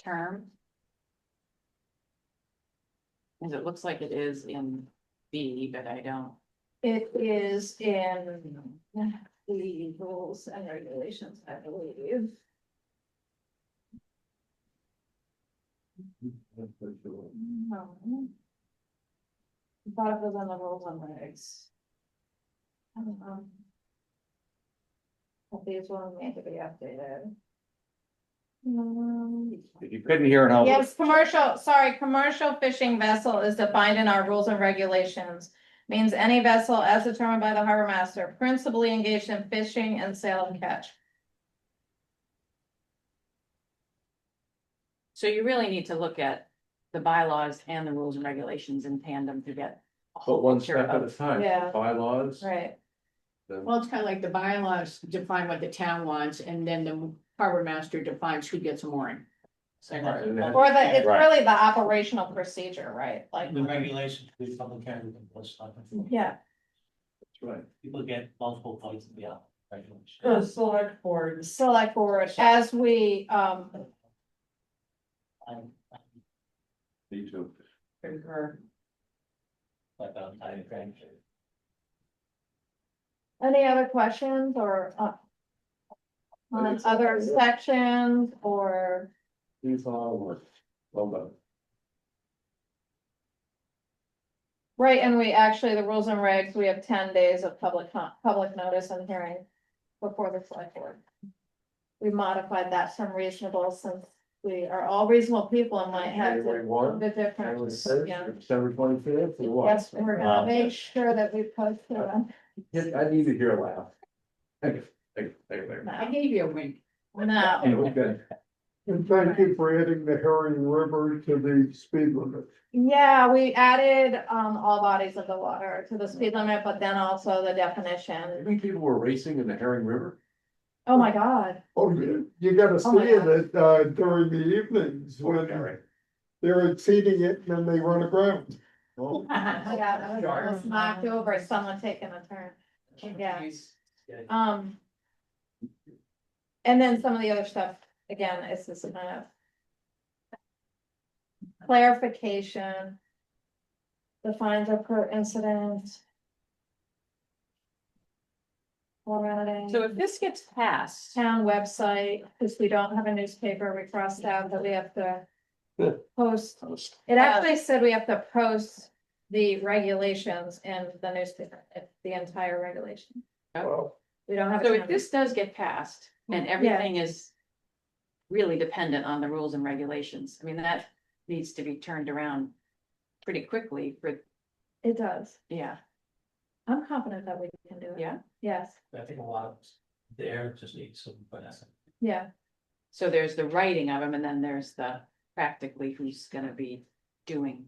term? Because it looks like it is in B, but I don't. It is in the rules and regulations, I believe. No. I thought it was on the rules and regs. I don't know. But these ones need to be updated. If you couldn't hear it, how? Yes, commercial fishing vessel is defined in our rules and regulations. Means any vessel as determined by the harbor master, principally engaged in fishing and sale and catch. So you really need to look at the bylaws and the rules and regulations in tandem to get. But one step at a time. Yeah. Bylaws. Right. Well, it's kind of like the bylaws define what the town wants, and then the harbor master defines who gets a mooring. Or it's really the operational procedure, right? Like. The regulations, we public hearing, Yeah. That's right. people get multiple points to be out. The select board. Select board, as we, Me too. Concur. Like, any other questions or, on other sections or? These all work. Well done. Right, and we actually, the rules and regs, we have 10 days of public notice and hearing before the select board. We modified that from reasonable since we are all reasonable people and might have January 1, the difference. Yeah. December 25th, or what? Yes, we're gonna make sure that we post it on. I need to hear a laugh. Thank you. I gave you a wink. No, Okay. And thank you for adding the Herring River to the speed limit. yeah, we added, all bodies of the water to the speed limit, but then also the How definition. many people were racing in the Herring River? Oh, my God. Oh, you gotta see Oh my it during the evenings when they're exceeding it and then they run aground. Well, I was knocked over, someone taking a turn. Yeah. And then some of the other stuff, again, it's this kind of clarification. The fines are per incident. Formatting. So if this gets passed, Town website, because we don't have a newspaper, we crossed out that we have to post. It actually said we have to post the regulations in the newspaper, the entire regulation. Wow. We don't have. so a if town- this does get passed and everything is really dependent on the rules and regulations, I mean, that needs to be turned around pretty quickly for It does. Yeah, I'm confident that we can do it. yeah. Yes, I think a lot of there just needs some finesse. yeah. So there's the writing of them and then there's the practically who's gonna be doing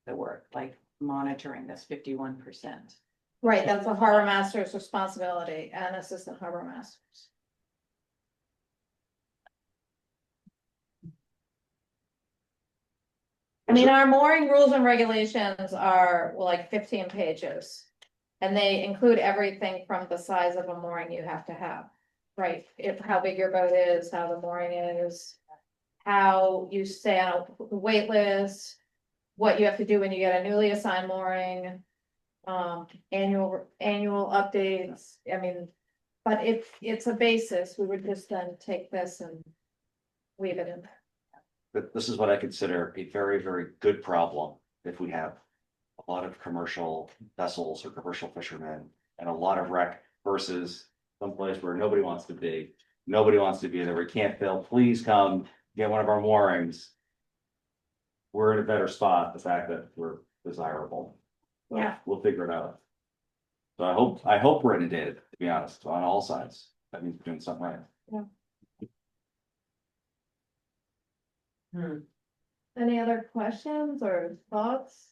the work, like monitoring this 51%. Right, that's a harbor master's responsibility and assistant harbor masters. I mean, our mooring rules and regulations are like 15 pages. And they include everything from the size of a mooring you have to have, right? If, how big your boat is, how the mooring is. How you stay on a wait list. What you have to do when you get a newly assigned mooring. Annual updates, I mean. But if it's a basis, we would just then take this and leave it in there. But this is what I consider a very, very good problem if we have a lot of commercial vessels or commercial fishermen and a lot of wreck versus someplace where nobody wants to be. Nobody wants to be there. We can't fill. Please come get one of our moorings. We're in a better spot, the fact that we're desirable. So Yeah. we'll figure it out. So I hope we're inundated, to be honest, on all sides. That means we're doing something right. Any other questions or thoughts?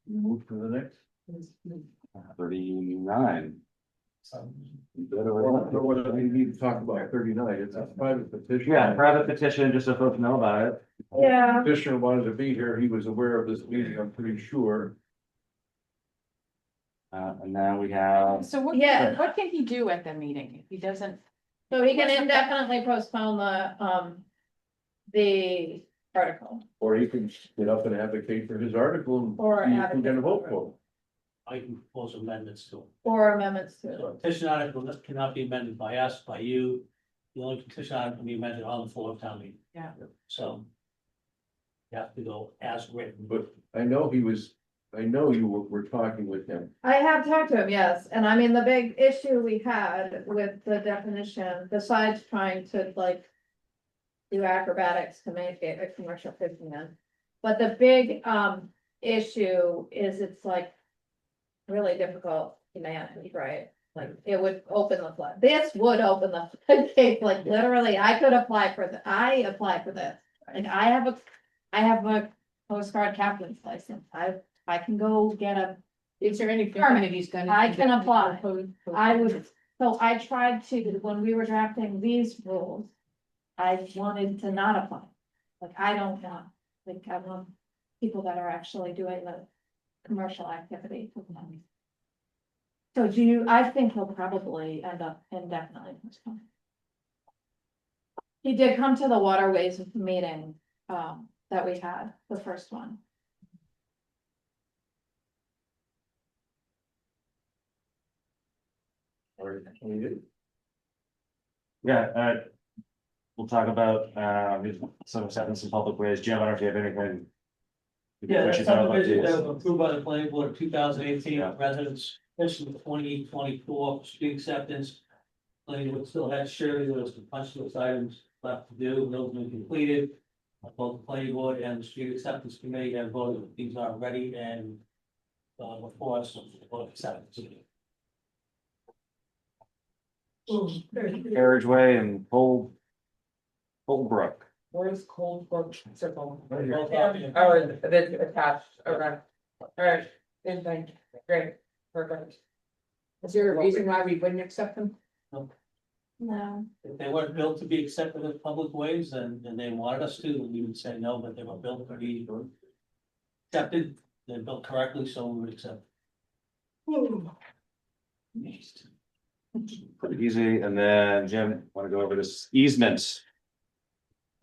Move to the next. 39. What do we need to talk about 39? It's a private petition. Yeah, private petition, just so folks know about it. Yeah. Petitioner wanted to be here. He was aware of this meeting, I'm pretty sure. And now we have, So what, Yeah. what can he do at the meeting if he doesn't? So he can indefinitely postpone the article. Or he can get up and advocate for his article Or and see if we advocate can vote for it. for it. I can propose amendments to it. Or amendments to So it. petition article that cannot be amended by us, by you. The only petition article can be amended on the floor of town meeting. Yeah. So. You have to go as written. But I know you were talking with him. I have talked to him, yes, and I mean, the big issue we had with the definition, besides trying to like. Do acrobatics to make it a commercial fisherman. But the big issue is it's like. Really difficult humanity, right? Like it would open the flood. This would open the floodgates, like literally, I could apply for I applied for this. Like I have a Coast Guard captain's license. I can go get a. Is there any Permit. permit he's gonna? I can apply. I would, so I tried to, when we were drafting these rules. I wanted to not apply. Like, I don't want, like, I want people that are actually doing the commercial activity. So I think he'll probably end up indefinitely postponed. He did come to the waterways meeting, that we had, the first one. yeah, we'll talk about, some of some public ways. Jim, I don't know if you have anything. Yeah, we that's should know about subdivision these. that was approved by the planning board in 2018, Yeah. residents, especially 2024 street acceptance. Planning board still had surely there was a bunch of those items left to do, those have been completed. Both the planning board and the street acceptance committee have voted that these are ready and before us for acceptance. Carriageway and Cold Brook. Where's Cold Brook Circle? Right here. Oh, it's attached, okay. Alright, thank you, great, perfect. Is there a reason why we wouldn't accept them? No. If they weren't built to be accepted as public ways, then they wanted us to, we would say no, but they were built to be accepted, they're built correctly, so we would accept. Pretty easy. And then Jim, want to go over this easement?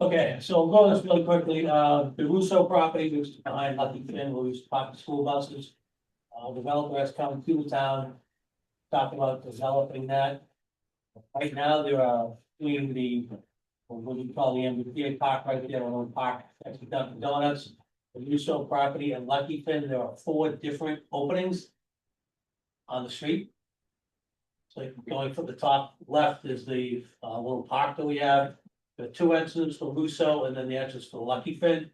Okay, so I'll go this really quickly, the Russo property, which is behind Lucky Finn, where we used to park the school buses. Developer has come to the town, talking about developing that. Right now, there are between the, what you call the MBTA park right there, on park, next to Dunkin' Donuts. The Russo property and Lucky Finn, there are 4 different openings on the street. So going from the top left is the little park that we have. The 2 entrances for Russo and then the entrance for Lucky Finn.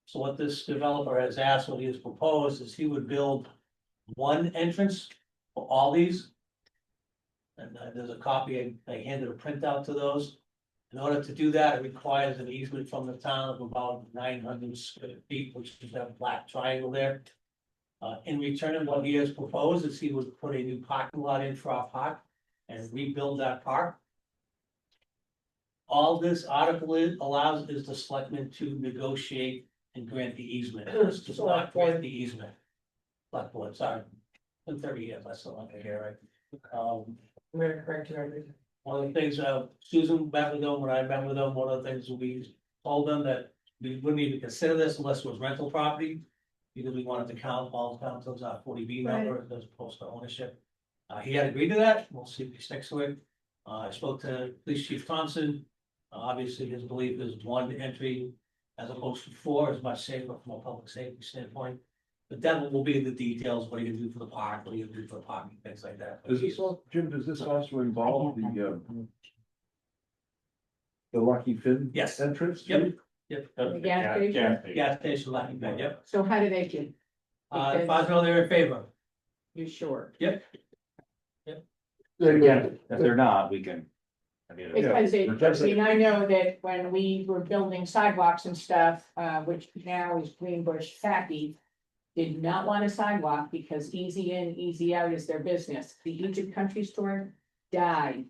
So what this developer has asked, what he has proposed is he would build one entrance for all these. And there's a copy, I handed a printout to those. In order to do that, it requires an easement from the town of about 900 square feet, which is that black triangle there. In return, what he has proposed is he would put a new parking lot in for our park and rebuild that park. All this article allows is the selectmen to negotiate and grant the easement. This does not grant the easement. Select board, sorry. In 30 years, I still like to hear it. I'm gonna correct you everything. One of the things, Susan met with them, when I met with them, one of the things we told them that we wouldn't even consider this unless it was rental property. Because we wanted to count all count those 40B number as opposed to ownership. He had agreed to that. We'll see if he sticks to it. I spoke to Police Chief Thompson. Obviously, his belief is one entry as opposed to four is much safer from a public safety standpoint. But that will be the details, what are you gonna do for the park, what are you gonna do for the parking, things like that. Does this, Jim, does this also involve the Lucky Finn? Yes. Entrance? Yep. Yep. The gas station? Gas station, Lucky Finn, yep. So how do they do? If I know they're in favor. You sure? Yep. Again, if they're not, we can. Because I mean, I know that when we were building sidewalks and stuff, which now is Greenbush Tacky. Did not want a sidewalk because easy in, easy out is their business. The Egypt Country Store died.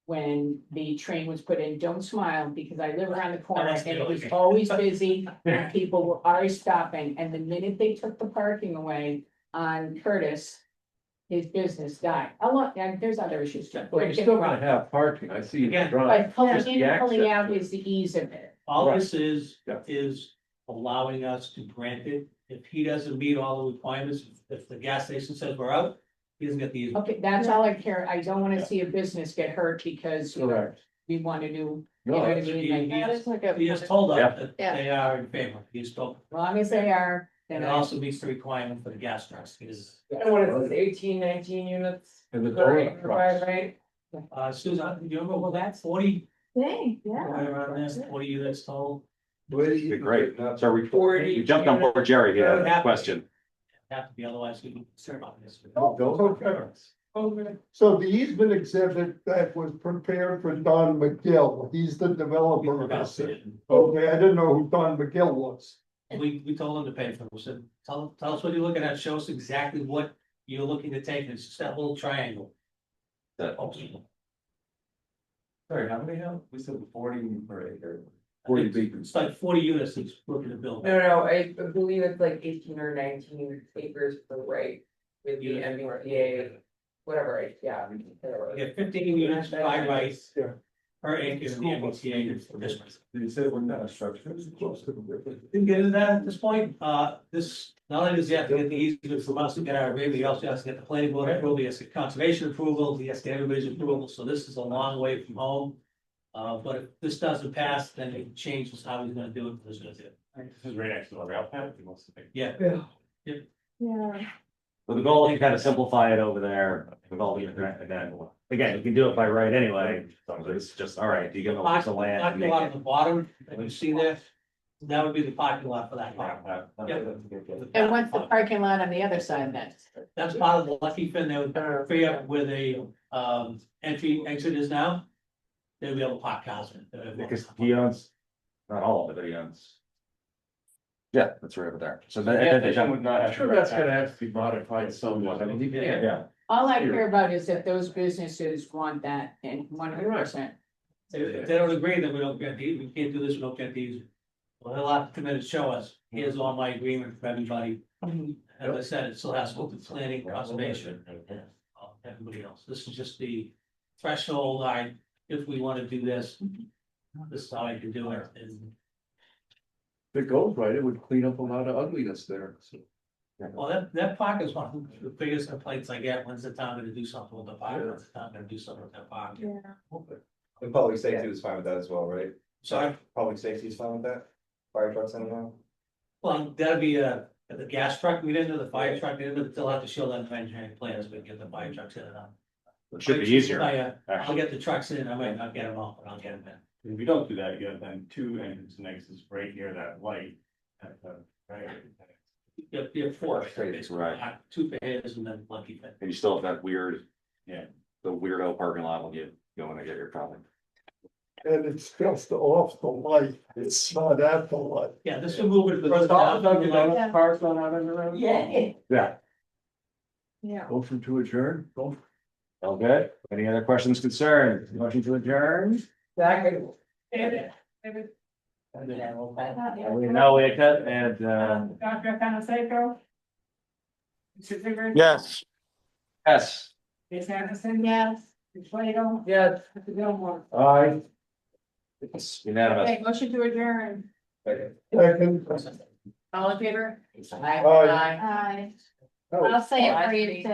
When the train was put in, don't smile, because I live around the corner and it was always busy, and people were always stopping, and the minute they took the parking away on Curtis. His business died. A lot, and there's other issues too. Well, you're still gonna have parking, I see. Again, But pulling Just in, the pulling access. out is the ease of it. All Right. this is Yeah. allowing us to grant it. If he doesn't meet all the requirements, if the gas station says we're out, he doesn't get the easement. Okay, that's all I care. I don't wanna see a business get hurt because, you know, Correct. we wanna do. No, you know what I that's- mean? Like, That is like a. He has told us Yeah. that Yeah. they are in favor. He's told, As long as they are, and then it I. also meets the requirement for the gas trucks. Because, And what is this, 18, 19 units? And the Right, donut trucks. right? Susan, do you remember, well, that's 40, Dang, right around there, 40 units total. Be great. So we 40 we jumped on board Jerry here. Yeah. Question. Have to be, otherwise we can concern about this. So the easement exhibit that was prepared for Don McGill, he's the developer of this. Okay, I didn't know who Don McGill was. We told him to pay for it. We said, tell us what you're looking at. Show us exactly what you're looking to take. It's just that little triangle. That- Sorry, how many have, we said 40 per acre? 40 beacons. It's like 40 units he's looking to build. No, I believe it's like 18 or 19 acres for the right with the MBTA, whatever, right, yeah. whatever. You get 15 units by right Yeah. per acre in the MBTA district. Did you say what kind of structure? Didn't get into that at this point. This, not only does he have to get the easement from us to get our agreement, he also has to get the planning board approval, he has to get conservation approval, he has to get everybody's approval, so this is a long way from home. But if this doesn't pass, then it changes how he's gonna do it. This is it. This is right next to the rail path. Yeah. Yeah. So the goal is to kind of simplify it over there, involving it again, you can do it by right anyway, so it's just, all right, do you give them a piece of land? Parking lot at the bottom, that you see there, that would be the parking lot for that park. And what's the parking lot on the other side then? That's part of the Lucky Fin, they would free up where the exit is now. They'll be able to park cars in. Because he owns, not all of it, but he owns. Yeah, that's right over there, so Yeah, that, they would not I'm have. sure that's gonna have to be modified somewhat. I mean, you can't. yeah. All I care about is that those businesses want that and 100%. If they don't agree, then we don't get these, we can't do this, we don't get these. Well, they'll have to come in and show us, here's all my agreement for everybody. As I said, it still has to go to planning, conservation, everybody else. This is just the threshold, if we wanna do this. This is how I can do it, and, If it goes right, it would clean up a lot of ugliness there, so. well, that park is one of the biggest complaints I get, when's the town gonna do something with the park, when's the town gonna do something with that park? Yeah. And public safety was fine with that as well, right? Sorry, Public safety is fine with that? Fire trucks anyhow? well, that'd be the gas truck, we didn't do the fire truck, we didn't, they'll have to show that in engineering plans, but get the fire trucks in and out. It should be easier. I'll get the trucks in, I might not get them all, but I'll get them in. If you don't do that, you have then two entrance and exits right near that light. You have four. Right. Two for his and then lucky for. And you still have that weird, the weirdo parking lot when you go in to get your coffee. And it's just off the light, it's not at the light. Yeah, this will move it The further Stop down. Dunkin' Donuts cars don't have any around? Yeah. Yeah. Yeah. Motion to adjourn. Okay, any other questions, concerns? Motion to adjourn? Second. We know we cut and, Dr. Panaseco. Mr. Zimmer. Yes. yes. Ms. Anderson. Yes. Ms. Plato. Yes. Mr. Gilmore. Aye. It's unanimous. Okay, motion to adjourn. Second. All in favor? Aye. Aye. I'll say it for you too.